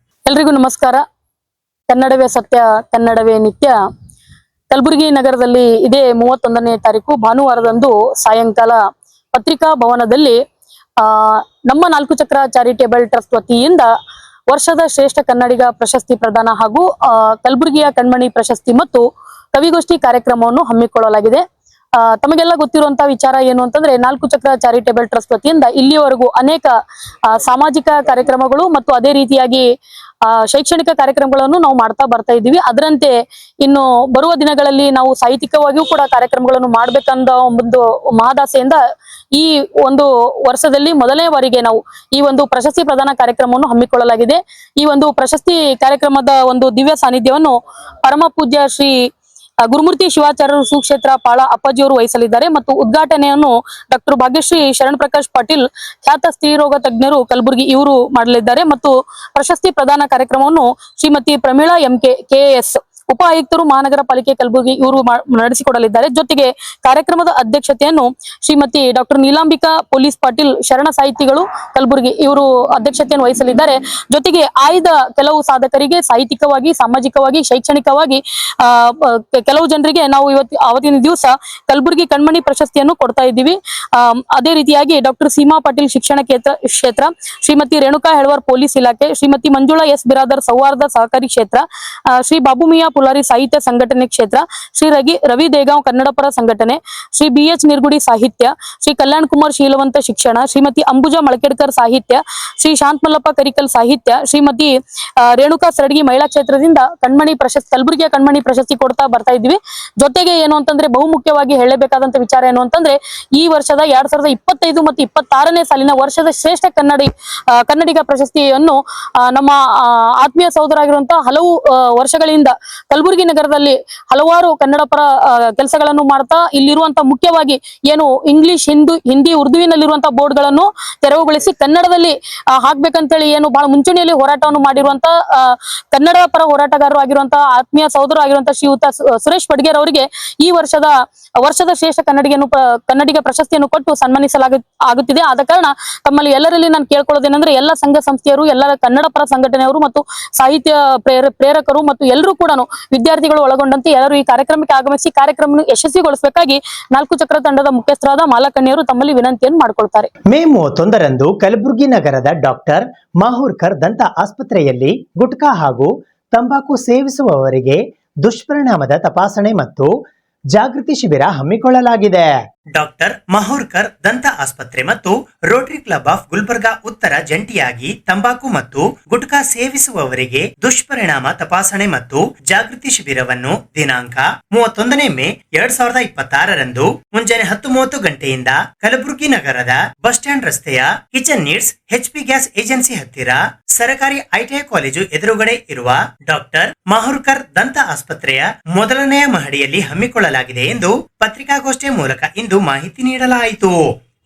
ಎಲ್ರಿಗೂ ನಮಸ್ಕಾರ. ಕನ್ನಡವೇ ಸತ್ಯ, ಕನ್ನಡವೇ ನಿತ್ಯ. ಕಲಬುರಗಿ ನಗರದಲ್ಲಿ ಇದೇ 31ನೇ ತಾರೀಕು ಭಾನುವಾರದಂದು ಸಾಯಂಕಾಲ ಪತ್ರಿಕಾ ಭವನದಲ್ಲಿ ನಮ್ಮ ನಾಲ್ಕು ಚಕ್ರ ಚಾರಿಟೇಬಲ್ ಟ್ರಸ್ಟ್ ವತಿಯಿಂದ ವರ್ಷದ ಶ್ರೇಷ್ಠ ಕನ್ನಡಿಗ ಪ್ರಶಸ್ತಿ ಪ್ರದಾನ ಹಾಗೂ ಕಲಬುರಗಿಯ ಕಣ್ಮಣಿ ಪ್ರಶಸ್ತಿ ಮತ್ತು ಕವಿಗೋಷ್ಠಿ ಕಾರ್ಯಕ್ರಮವನ್ನು ಹಮ್ಮಿಕೊಳ್ಳಲಾಗಿದೆ. ತಮಗೆಲ್ಲ ಗೊತ್ತಿರುವಂತಹ ವಿಚಾರ ಏನು ಅಂತಂದ್ರೆ, ನಾಲ್ಕು ಚಕ್ರ ಚಾರಿಟೇಬಲ್ ಟ್ರಸ್ಟ್ ವತಿಯಿಂದ ಇಲ್ಲಿಯವರೆಗೂ ಅನೇಕ ಸಾಮಾಜಿಕ ಕಾರ್ಯಕ್ರಮಗಳು ಮತ್ತು ಅದೇ ರೀತಿಯಾಗಿ ಶೈಕ್ಷಣಿಕ ಕಾರ್ಯಕ್ರಮಗಳನ್ನು ನಾವು ಮಾಡ್ತಾ ಬರ್ತಾ ಇದ್ದೀವಿ. ಅದರಂತೆ ಇನ್ನು ಬರುವ ದಿನಗಳಲ್ಲಿ ನಾವು ಸಾಹಿತ್ಯಿಕವಾಗಿಯೂ ಕೂಡ ಕಾರ್ಯಕ್ರಮಗಳನ್ನು ಮಾಡ್ಬೇಕಂದ ಒಂದು ಮಹದಾಸೆಯಿಂದ ಈ ಒಂದು ವರ್ಷದಲ್ಲಿ ಮೊದಲನೇ ಬಾರಿಗೆ ನಾವು ಈ ಒಂದು ಪ್ರಶಸ್ತಿ ಪ್ರದಾನ ಕಾರ್ಯಕ್ರಮವನ್ನು ಹಮ್ಮಿಕೊಳ್ಳಲಾಗಿದೆ. ಈ ಒಂದು ಪ್ರಶಸ್ತಿ ಕಾರ್ಯಕ್ರಮದ ಒಂದು ದಿವ್ಯ ಸಾನ್ನಿಧ್ಯವನ್ನು ಪರಮ ಪೂಜ್ಯ ಶ್ರೀ ಗುರುಮೂರ್ತಿ ಶಿವಾಚಾರ್ಯರು ಸುಕ್ಷೇತ್ರ ಪಾಳ ಅಪ್ಪಾಜಿಯವರು ವಹಿಸಲಿದ್ದಾರೆ ಮತ್ತು ಉದ್ಘಾಟನೆಯನ್ನು ಡಾಕ್ಟರ್ ಭಾಗ್ಯಶ್ರೀ ಶರಣ್ ಪ್ರಕಾಶ್ ಪಾಟೀಲ್ ಖ್ಯಾತ ಸ್ತ್ರೀರೋಗ ತಜ್ಞರು ಕಲಬುರಗಿ ಇವರು ಮಾಡಲಿದ್ದಾರೆ ಮತ್ತು ಪ್ರಶಸ್ತಿ ಪ್ರದಾನ ಕಾರ್ಯಕ್ರಮವನ್ನು ಶ್ರೀಮತಿ ಪ್ರಮೀಳಾ KS ಉಪ ಆಯುಕ್ತರು ಮಹಾನಗರ ಪಾಲಿಕೆ ಕಲಬುರಗಿ ಇವರು ನಡೆಸಿಕೊಡಲಿದ್ದಾರೆ. ಜೊತೆಗೆ ಕಾರ್ಯಕ್ರಮದ ಅಧ್ಯಕ್ಷತೆಯನ್ನು ಶ್ರೀಮತಿ ಡಾಕ್ಟರ್ ನೀಲಾಂಬಿಕಾ ಪೊಲೀಸ್ ಪಾಟೀಲ್ ಶರಣ ಸಾಹಿತಿಗಳು ಕಲಬುರಗಿ ಇವರು ಅಧ್ಯಕ್ಷತೆಯನ್ನು ವಹಿಸಲಿದ್ದಾರೆ. ಜೊತೆಗೆ ಆಯ್ದ ಕೆಲವು ಸಾಧಕರಿಗೆ ಸಾಹಿತ್ಯಿಕವಾಗಿ, ಸಾಮಾಜಿಕವಾಗಿ, ಶೈಕ್ಷಣಿಕವಾಗಿ ಕೆಲವು ಜನರಿಗೆ ನಾವು ಅವತ್ತಿನ ದಿವಸ ಕಲಬುರಗಿ ಕಣ್ಮಣಿ ಪ್ರಶಸ್ತಿಯನ್ನು ಕೊಡ್ತಾ ಇದ್ದೀವಿ. ಅದೇ ರೀತಿಯಾಗಿ ಡಾಕ್ಟರ್ ಸೀಮಾ ಪಾಟೀಲ್ ಶಿಕ್ಷಣ ಕ್ಷೇತ್ರ, ಶ್ರೀಮತಿ ರೇಣುಕಾ ಹೆಳವರ್ ಪೊಲೀಸ್ ಇಲಾಖೆ, ಶ್ರೀಮತಿ ಮಂಜುಳಾ S ಬಿರಾದರ್ ಸೌಹಾರ್ದ ಸಹಕಾರಿ ಕ್ಷೇತ್ರ, ಶ್ರೀ ಬಾಬುಮಿಯಾ ಪುಲಾರಿ ಸಾಹಿತ್ಯ ಸಂಘಟನೆ ಕ್ಷೇತ್ರ, ಶ್ರೀ ರವಿ ದೇಗಾಂವ್ ಕನ್ನಡಪರ ಸಂಘಟನೆ, ಶ್ರೀ BH ನಿರ್ಗುಡಿ ಸಾಹಿತ್ಯ, ಶ್ರೀ ಕಲ್ಯಾಣ್ ಕುಮಾರ್ ಶೀಲವಂತ ಶಿಕ್ಷಣ, ಶ್ರೀಮತಿ ಅಂಬುಜಾ ಮಳಕೇಡ್ಕರ್ ಸಾಹಿತ್ಯ, ಶ್ರೀ ಶಾಂತಮಲ್ಲಪ್ಪ ಕರಿಕಲ್ ಸಾಹಿತ್ಯ, ಶ್ರೀಮತಿ ರೇಣುಕಾ ಸರಡ್ಗಿ ಮಹಿಳಾ ಕ್ಷೇತ್ರದಿಂದ ಕಣ್ಮಣಿ ಪ್ರಶಸ್ತಿ, ಕಲಬುರಗಿಯ ಕಣ್ಮಣಿ ಪ್ರಶಸ್ತಿ ಕೊಡ್ತಾ ಬರ್ತಾ ಇದ್ವಿ. ಜೊತೆಗೆ ಏನು ಅಂತಂದ್ರೆ ಬಹುಮುಖ್ಯವಾಗಿ ಹೇಳಬೇಕಾದಂತ ವಿಚಾರ ಏನು ಅಂತಂದ್ರೆ, ಈ ವರ್ಷದ 2025 ಮತ್ತು 26ನೇ ಸಾಲಿನ ವರ್ಷದ ಶ್ರೇಷ್ಠ ಕನ್ನಡಿಗ ಪ್ರಶಸ್ತಿಯನ್ನು ನಮ್ಮ ಆತ್ಮೀಯ ಸಹೋದರಾಗಿರುವಂತಹ ಹಲವು ವರ್ಷಗಳಿಂದ ಕಲಬುರಗಿ ನಗರದಲ್ಲಿ ಹಲವಾರು ಕನ್ನಡ ಪರ ಕೆಲಸಗಳನ್ನು ಮಾಡ್ತಾ ಇಲ್ಲಿರುವಂತಹ ಮುಖ್ಯವಾಗಿ ಏನು ಇಂಗ್ಲಿಷ್, ಹಿಂದಿ, ಉರ್ದುವಿನಲ್ಲಿರುವಂತಹ ಬೋರ್ಡ್ಗಳನ್ನು ತೆರವುಗೊಳಿಸಿ ಕನ್ನಡದಲ್ಲಿ ಹಾಕ್ಬೇಕಂತೇಳಿ ಏನು ಬಹಳ ಮುಂಚೂಣಿಯಲ್ಲಿ ಹೋರಾಟವನ್ನು ಮಾಡಿರುವಂತಹ ಕನ್ನಡ ಪರ ಹೋರಾಟಗಾರರು ಆಗಿರುವಂತಹ ಆತ್ಮೀಯ ಸಹೋದರ ಆಗಿರುವಂತಹ ಶ್ರೀಯುತ ಸುರೇಶ್ ಪಡ್ಗೇರ್ ಅವರಿಗೆ ಈ ವರ್ಷದ ಶ್ರೇಷ್ಠ ಕನ್ನಡಿಗ ಪ್ರಶಸ್ತಿಯನ್ನು ಕೊಟ್ಟು ಸನ್ಮಾನಿಸಲಾಗುತ್ತಿದೆ. ಆದ ಕಾರಣ ತಮ್ಮಲ್ಲಿ ಎಲ್ಲರಲ್ಲಿ ನಾನು ಕೇಳ್ಕೊಳ್ಳೋದೇನೆಂದ್ರೆ, ಎಲ್ಲ ಸಂಘ ಸಂಸ್ಥೆಯರು, ಎಲ್ಲ ಕನ್ನಡ ಪರ ಸಂಘಟನೆಯವರು ಮತ್ತು ಸಾಹಿತ್ಯ ಪ್ರೇರಕರು ಮತ್ತು ಎಲ್ಲರೂ ಕೂಡ ವಿದ್ಯಾರ್ಥಿಗಳು ಒಳಗೊಂಡಂತೆ ಎಲ್ಲರೂ ಈ ಕಾರ್ಯಕ್ರಮಕ್ಕೆ ಆಗಮಿಸಿ ಕಾರ್ಯಕ್ರಮ ಯಶಸ್ವಿಗೊಳಿಸಬೇಕಾಗಿ ನಾಲ್ಕು ಚಕ್ರ ತಂಡದ ಮುಖ್ಯಸ್ಥರಾದ ಮಾಲಕಣ್ಣಿಯವರು ತಮ್ಮಲ್ಲಿ ವಿನಂತಿಯನ್ನು ಮಾಡಿಕೊಳ್ತಾರೆ. ಮೇ 31ರಂದು ಕಲಬುರಗಿ ನಗರದ ಡಾಕ್ಟರ್ ಮಾಹುರ್ಕರ್ ದಂತ ಆಸ್ಪತ್ರೆಯಲ್ಲಿ ಗುಟ್ಕಾ ಹಾಗೂ ತಂಬಾಕು ಸೇವಿಸುವವರಿಗೆ ದುಷ್ಪರಿಣಾಮದ ತಪಾಸಣೆ ಮತ್ತು ಜಾಗೃತಿ ಶಿಬಿರ ಹಮ್ಮಿಕೊಳ್ಳಲಾಗಿದೆ. ಡಾಕ್ಟರ್ ಮಹೋರ್ಕರ್ ದಂತ ಆಸ್ಪತ್ರೆ ಮತ್ತು ರೋಟರಿ ಕ್ಲಬ್ ಆಫ್ ಗುಲ್ಬರ್ಗಾ ಉತ್ತರ ಜಂಟಿಯಾಗಿ ತಂಬಾಕು ಮತ್ತು ಗುಟ್ಕಾ ಸೇವಿಸುವವರಿಗೆ ದುಷ್ಪರಿಣಾಮ ತಪಾಸಣೆ ಮತ್ತು ಜಾಗೃತಿ ಶಿಬಿರವನ್ನು ದಿನಾಂಕ 31 ಮೇ 2026ರಂದು ಮುಂಜಾನೆ 10:30 ಗಂಟೆಯಿಂದ ಕಲಬುರಗಿ ನಗರದ ಬಸ್ ಸ್ಟ್ಯಾಂಡ್ ರಸ್ತೆಯ kitchen needs HP gas agency ಹತ್ತಿರ ಸರಕಾರಿ ITI ಕಾಲೇಜು ಎದುರುಗಡೆ ಇರುವ ಡಾಕ್ಟರ್ ಮಹೋರ್ಕರ್ ದಂತ ಆಸ್ಪತ್ರೆಯ ಮೊದಲನೆಯ ಮಹಡಿಯಲ್ಲಿ ಹಮ್ಮಿಕೊಳ್ಳಲಾಗಿದೆ ಎಂದು ಪತ್ರಿಕಾಗೋಷ್ಠಿಯ ಮೂಲಕ ಇಂದು ಮಾಹಿತಿ ನೀಡಲಾಯಿತು.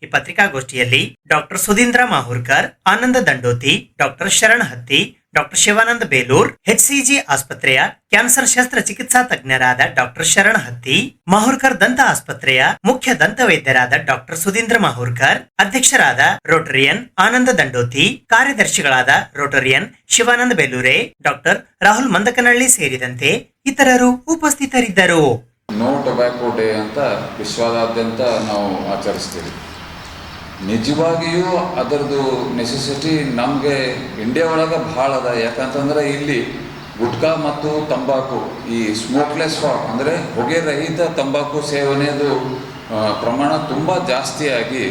ಈ ಪತ್ರಿಕಾಗೋಷ್ಠಿಯಲ್ಲಿ ಡಾಕ್ಟರ್ ಸುಧೀಂದ್ರ ಮಾಹುರ್ಕರ್, ಆನಂದ ದಂಡೋತಿ, ಡಾಕ್ಟರ್ ಶರಣ್ ಹತ್ತಿ, ಡಾಕ್ಟರ್ ಶಿವಾನಂದ ಬೇಲೂರ್, HCG ಆಸ್ಪತ್ರೆಯ ಕ್ಯಾನ್ಸರ್ ಶಸ್ತ್ರಚಿಕಿತ್ಸಾ ತಜ್ಞರಾದ ಡಾಕ್ಟರ್ ಶರಣ್ ಹತ್ತಿ, ಮಾಹುರ್ಕರ್ ದಂತ ಆಸ್ಪತ್ರೆಯ ಮುಖ್ಯ ದಂತ ವೈದ್ಯರಾದ ಡಾಕ್ಟರ್ ಸುಧೀಂದ್ರ ಮಾಹುರ್ಕರ್, ಅಧ್ಯಕ್ಷರಾದ ರೋಟರಿಯನ್ ಆನಂದ ದಂಡೋತಿ, ಕಾರ್ಯದರ್ಶಿಗಳಾದ ರೋಟರಿಯನ್ ಶಿವಾನಂದ ಬೇಲೂರೆ, ಡಾಕ್ಟರ್ ರಾಹುಲ್ ಮಂದಕನಹಳ್ಳಿ ಸೇರಿದಂತೆ ಇತರರು ಉಪಸ್ಥಿತರಿದ್ದರು. ನೋ ಟೊಬ್ಯಾಕೋ ಡೇ ಅಂತ ವಿಶ್ವದಾದ್ಯಂತ ನಾವು ಆಚರಿಸ್ತೀವಿ. ನಿಜವಾಗಿಯೂ ಅದರದ್ದು ನೆಸೆಸಿಟಿ ನಮಗೆ ಇಂಡಿಯಾ ಒಳಗೆ ಭಾಳ ಅದ. ಯಾಕಂತಂದ್ರೆ ಇಲ್ಲಿ ಗುಟ್ಕಾ ಮತ್ತು ತಂಬಾಕು, ಈ ಸ್ಮೋಕ್ಲೆಸ್ ಅಂದರೆ ಹೊಗೆ ರಹಿತ ತಂಬಾಕು ಸೇವನೆಯದು ಪ್ರಮಾಣ ತುಂಬ ಜಾಸ್ತಿಯಾಗಿ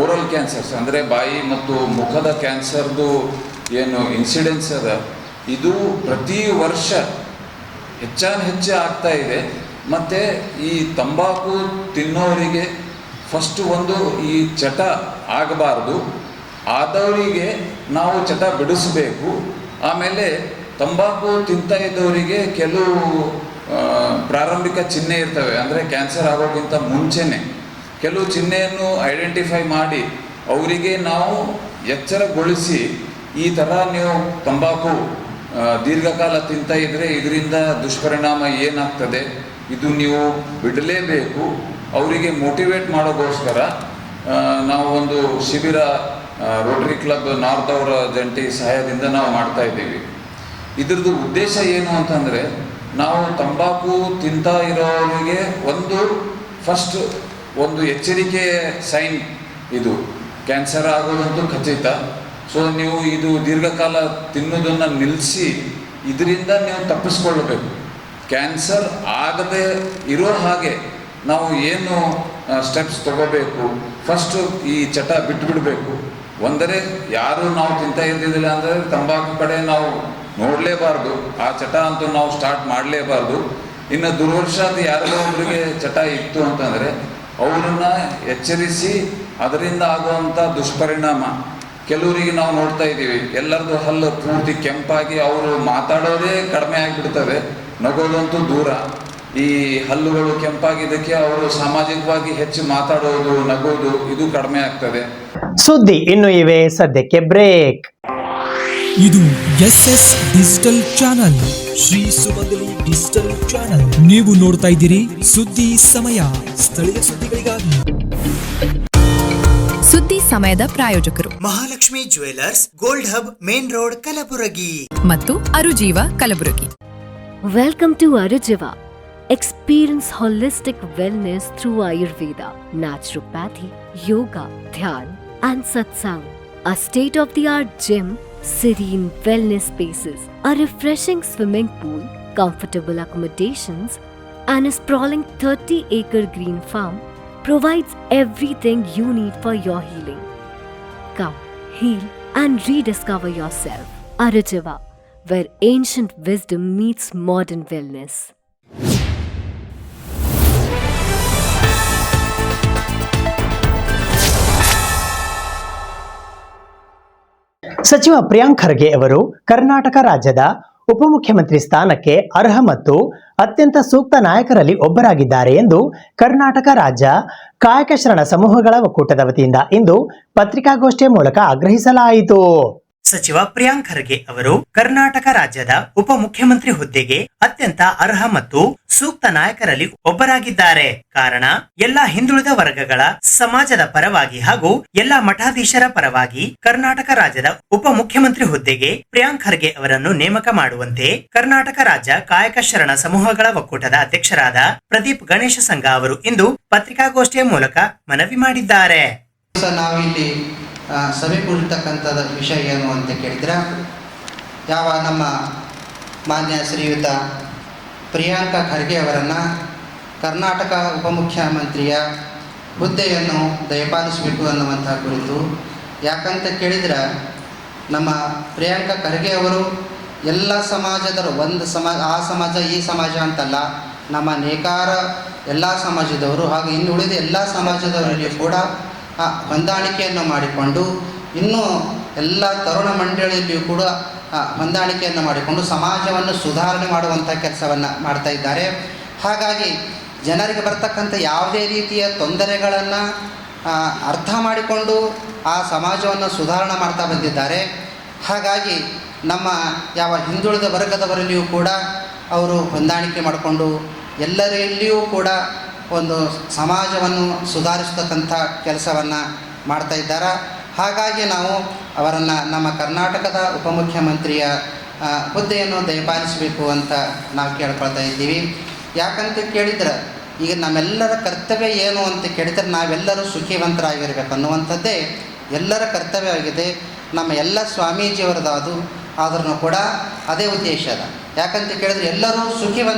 ಓರಲ್ ಕ್ಯಾನ್ಸರ್ಸ್ ಅಂದರೆ ಬಾಯಿ ಮತ್ತು ಮುಖದ ಕ್ಯಾನ್ಸರ್ದು ಏನು ಇನ್ಸಿಡೆನ್ಸ್ ಅದ, ಇದು ಪ್ರತಿ ವರ್ಷ ಹೆಚ್ಚು ಆಗ್ತಾ ಇದೆ. ಮತ್ತು ಈ ತಂಬಾಕು ತಿನ್ನೋರಿಗೆ ಫಸ್ಟ್ ಒಂದು ಈ ಚಟ ಆಗಬಾರ್ದು, ಆದವರಿಗೆ ನಾವು ಚಟ ಬಿಡಿಸಬೇಕು. ಆಮೇಲೆ ತಂಬಾಕು ತಿಂತಾ ಇದ್ದವರಿಗೆ ಕೆಲವು ಪ್ರಾರಂಭಿಕ ಚಿಹ್ನೆ ಇರ್ತವೆ, ಅಂದರೆ ಕ್ಯಾನ್ಸರ್ ಆಗೋಕ್ಕಿಂತ ಮುಂಚೆನೆ ಕೆಲವು ಚಿಹ್ನೆಯನ್ನು ಐಡೆಂಟಿಫೈ ಮಾಡಿ ಅವರಿಗೆ ನಾವು ಎಚ್ಚರಗೊಳಿಸಿ, ಈ ಥರ ನೀವು ತಂಬಾಕು ದೀರ್ಘಕಾಲ ತಿಂತಾ ಇದ್ದರೆ ಇದರಿಂದ ದುಷ್ಪರಿಣಾಮ ಏನಾಗ್ತದೆ, ಇದು ನೀವು ಬಿಡಲೇಬೇಕು, ಅವರಿಗೆ ಮೋಟಿವೇಟ್ ಮಾಡೋಕ್ಕೋಸ್ಕರ ನಾವು ಒಂದು ಶಿಬಿರ ರೋಟರಿ ಕ್ಲಬ್ ನಾರ್ತ್ ಅವರ ಜಂಟಿ ಸಹಾಯದಿಂದ ನಾವು ಮಾಡ್ತಾ ಇದ್ದೀವಿ. ಇದ್ರದ್ದು ಉದ್ದೇಶ ಏನು ಅಂತಂದರೆ, ನಾವು ತಂಬಾಕು ತಿಂತಾ ಇರೋರಿಗೆ ಫಸ್ಟ್ ಒಂದು ಎಚ್ಚರಿಕೆ ಸೈನ್, ಇದು ಕ್ಯಾನ್ಸರ್ ಆಗೋದಂತೂ ಖಚಿತ. ಸೊ ನೀವು ಇದು ದೀರ್ಘಕಾಲ ತಿನ್ನೋದನ್ನು ನಿಲ್ಲಿಸಿ ಇದರಿಂದ ನೀವು ತಪ್ಪಿಸ್ಕೊಳ್ಬೇಕು. ಕ್ಯಾನ್ಸರ್ ಆಗದೆ ಇರೋ ಹಾಗೆ ನಾವು ಏನು ಸ್ಟೆಪ್ಸ್ ತಗೋಬೇಕು, ಫಸ್ಟು ಈ ಚಟ ಬಿಟ್ಟುಬಿಡಬೇಕು. ಒಂದರೆ ಯಾರು ನಾವು ತಿಂತಾ ಇದ್ದಿದ್ದಿಲ್ಲ ಅಂದರೆ ತಂಬಾಕು ಕಡೆ ನಾವು ನೋಡಲೇಬಾರ್ದು, ಆ ಚಟ ಅಂತೂ ನಾವು ಸ್ಟಾರ್ಟ್ ಮಾಡಲೇಬಾರ್ದು. ಇನ್ನು ದುರ್ವರ್ಷಾದ ಯಾರಿಗೋ ಒಬ್ಬರಿಗೆ ಚಟ ಇತ್ತು ಅಂತಂದರೆ ಅವರನ್ನು ಎಚ್ಚರಿಸಿ ಅದರಿಂದ ಆಗುವಂಥ ದುಷ್ಪರಿಣಾಮ. ಕೆಲವರಿಗೆ ನಾವು ನೋಡ್ತಾ ಇದ್ದೀವಿ, ಎಲ್ಲರದ್ದು ಹಲ್ಲು ಪೂರ್ತಿ ಕೆಂಪಾಗಿ ಅವರು ಮಾತಾಡೋದೇ ಕಡಿಮೆ ಆಗಿಬಿಡ್ತವೆ, ನಗೋದಂತೂ ದೂರ. ಈ ಹಲ್ಲುಗಳು ಕೆಂಪಾಗಿದ್ದಕ್ಕೆ ಅವರು ಸಾಮಾಜಿಕವಾಗಿ ಹೆಚ್ಚು ಮಾತಾಡೋದು, ನಗೋದು ಇದು ಕಡಿಮೆ ಆಗ್ತದೆ. ಸುದ್ದಿ ಇನ್ನು ಇವೆ, ಸದ್ಯಕ್ಕೆ ಬ್ರೇಕ್. ಇದು SS ಡಿಜಿಟಲ್ ಚಾನಲ್, ಶ್ರೀ ಸುಮಂಗಲಿ ಡಿಜಿಟಲ್ ಚಾನಲ್. ನೀವು ನೋಡ್ತಾ ಇದ್ದೀರಿ ಸುದ್ದಿ ಸಮಯ, ಸ್ಥಳೀಯ ಸುದ್ದಿಗಳಿಗಾಗಿ. ಸುದ್ದಿ ಸಮಯದ ಪ್ರಾಯೋಜಕರು Mahalakshmi jewellers, gold hub, main road, Kalaburagi ಮತ್ತು ಅರುಜೀವ Kalaburagi. Welcome to Arujiva. Experience holistic wellness through Ayurveda, naturopathy, yoga, dhyan, and satsang. A state-of-the-art gym, serene wellness spaces, a refreshing swimming pool, comfortable accommodations, and a sprawling 30-acre green farm provides everything you need for your healing. Come, heal, and rediscover yourself. Arujiva, where ancient wisdom meets modern wellness. ಸಚಿವ ಪ್ರಿಯಾಂಕ್ ಖರ್ಗೆ ಅವರು ಕರ್ನಾಟಕ ರಾಜ್ಯದ ಉಪಮುಖ್ಯಮಂತ್ರಿ ಸ್ಥಾನಕ್ಕೆ ಅರ್ಹ ಮತ್ತು ಅತ್ಯಂತ ಸೂಕ್ತ ನಾಯಕರಲ್ಲಿ ಒಬ್ಬರಾಗಿದ್ದಾರೆ ಎಂದು ಕರ್ನಾಟಕ ರಾಜ್ಯ ಕಾಯಕ ಶರಣ ಸಮೂಹಗಳ ಒಕ್ಕೂಟದ ವತಿಯಿಂದ ಇಂದು ಪತ್ರಿಕಾಗೋಷ್ಠಿಯ ಮೂಲಕ ಆಗ್ರಹಿಸಲಾಯಿತು. ಸಚಿವ ಪ್ರಿಯಾಂಕ್ ಖರ್ಗೆ ಅವರು ಕರ್ನಾಟಕ ರಾಜ್ಯದ ಉಪಮುಖ್ಯಮಂತ್ರಿ ಹುದ್ದೆಗೆ ಅತ್ಯಂತ ಅರ್ಹ ಮತ್ತು ಸೂಕ್ತ ನಾಯಕರಲ್ಲಿ ಒಬ್ಬರಾಗಿದ್ದಾರೆ. ಕಾರಣ, ಎಲ್ಲಾ ಹಿಂದುಳಿದ ವರ್ಗಗಳ ಸಮಾಜದ ಪರವಾಗಿ ಹಾಗೂ ಎಲ್ಲಾ ಮಠಾಧೀಶರ ಪರವಾಗಿ ಕರ್ನಾಟಕ ರಾಜ್ಯದ ಉಪಮುಖ್ಯಮಂತ್ರಿ ಹುದ್ದೆಗೆ ಪ್ರಿಯಾಂಕ್ ಖರ್ಗೆ ಅವರನ್ನು ನೇಮಕ ಮಾಡುವಂತೆ ಕರ್ನಾಟಕ ರಾಜ್ಯ ಕಾಯಕ ಶರಣ ಸಮೂಹಗಳ ಒಕ್ಕೂಟದ ಅಧ್ಯಕ್ಷರಾದ ಪ್ರದೀಪ್ ಗಣೇಶ ಸಂಘ ಅವರು ಇಂದು ಪತ್ರಿಕಾಗೋಷ್ಠಿಯ ಮೂಲಕ ಮನವಿ ಮಾಡಿದ್ದಾರೆ. ನಾವಿಲ್ಲಿ ಸಭೆ ಕೂಡಿರ್ತಕ್ಕಂಥದ್ದು ವಿಷಯ ಏನು ಅಂತ ಕೇಳಿದ್ರೆ, ಯಾವ ನಮ್ಮ ಮಾನ್ಯ ಶ್ರೀಯುತ ಪ್ರಿಯಾಂಕ ಖರ್ಗೆ ಅವರನ್ನು ಕರ್ನಾಟಕ ಉಪಮುಖ್ಯಮಂತ್ರಿಯ ಹುದ್ದೆಯನ್ನು ದಯಪಾಲಿಸಬೇಕು ಅನ್ನುವಂಥ ಕುರಿತು. ಯಾಕಂತ ಕೇಳಿದ್ರೆ, ನಮ್ಮ ಪ್ರಿಯಾಂಕ ಖರ್ಗೆ ಅವರು ಎಲ್ಲ ಸಮಾಜದವರು, ಒಂದು ಸಮಾಜ ಆ ಸಮಾಜ ಈ ಸಮಾಜ ಅಂತಲ್ಲ, ನಮ್ಮ ನೇಕಾರ ಎಲ್ಲ ಸಮಾಜದವರು ಹಾಗೂ ಇನ್ನು ಉಳಿದ ಎಲ್ಲ ಸಮಾಜದವರಲ್ಲಿ ಕೂಡ ಹೊಂದಾಣಿಕೆಯನ್ನು ಮಾಡಿಕೊಂಡು, ಇನ್ನೂ ಎಲ್ಲ ತರುಣ ಮಂಡಳಿಯಲ್ಲಿಯೂ ಕೂಡ ಹೊಂದಾಣಿಕೆಯನ್ನು ಮಾಡಿಕೊಂಡು ಸಮಾಜವನ್ನು ಸುಧಾರಣೆ ಮಾಡುವಂಥ ಕೆಲಸವನ್ನು ಮಾಡ್ತಾ ಇದ್ದಾರೆ. ಹಾಗಾಗಿ ಜನರಿಗೆ ಬರ್ತಕ್ಕಂಥ ಯಾವುದೇ ರೀತಿಯ ತೊಂದರೆಗಳನ್ನು ಅರ್ಥ ಮಾಡಿಕೊಂಡು ಆ ಸಮಾಜವನ್ನು ಸುಧಾರಣೆ ಮಾಡ್ತಾ ಬಂದಿದ್ದಾರೆ. ಹಾಗಾಗಿ ನಮ್ಮ ಯಾವ ಹಿಂದುಳಿದ ವರ್ಗದವರಲ್ಲಿಯೂ ಕೂಡ ಅವರು ಹೊಂದಾಣಿಕೆ ಮಾಡಿಕೊಂಡು ಎಲ್ಲರಲ್ಲಿಯೂ ಕೂಡ ಒಂದು ಸಮಾಜವನ್ನು ಸುಧಾರಿಸ್ತಕ್ಕಂಥ ಕೆಲಸವನ್ನು ಮಾಡ್ತಾ ಇದ್ದಾರೆ. ಹಾಗಾಗಿ ನಾವು ಅವರನ್ನು ನಮ್ಮ ಕರ್ನಾಟಕದ ಉಪಮುಖ್ಯಮಂತ್ರಿಯ ಹುದ್ದೆಯನ್ನು ದಯಪಾಲಿಸಬೇಕು ಅಂತ ನಾವು ಕೇಳ್ಕೊಳ್ತಾ ಇದ್ದೀವಿ. ಯಾಕಂತ ಕೇಳಿದ್ರೆ, ಈಗ ನಮ್ಮೆಲ್ಲರ ಕರ್ತವ್ಯ ಏನು ಅಂತ ಕೇಳಿದರೆ, ನಾವೆಲ್ಲರೂ ಸುಖಿವಂತರಾಗಿರಬೇಕು ಅನ್ನುವಂಥದ್ದೇ ಎಲ್ಲರ ಕರ್ತವ್ಯವಾಗಿದೆ. ನಮ್ಮ ಎಲ್ಲ ಸ್ವಾಮೀಜಿಯವರದ್ದು ಆದ್ರೂ ಕೂಡ ಅದೇ ಉದ್ದೇಶ ಅದ. ಯಾಕಂತ ಕೇಳಿದ್ರೆ, ಎಲ್ಲರೂ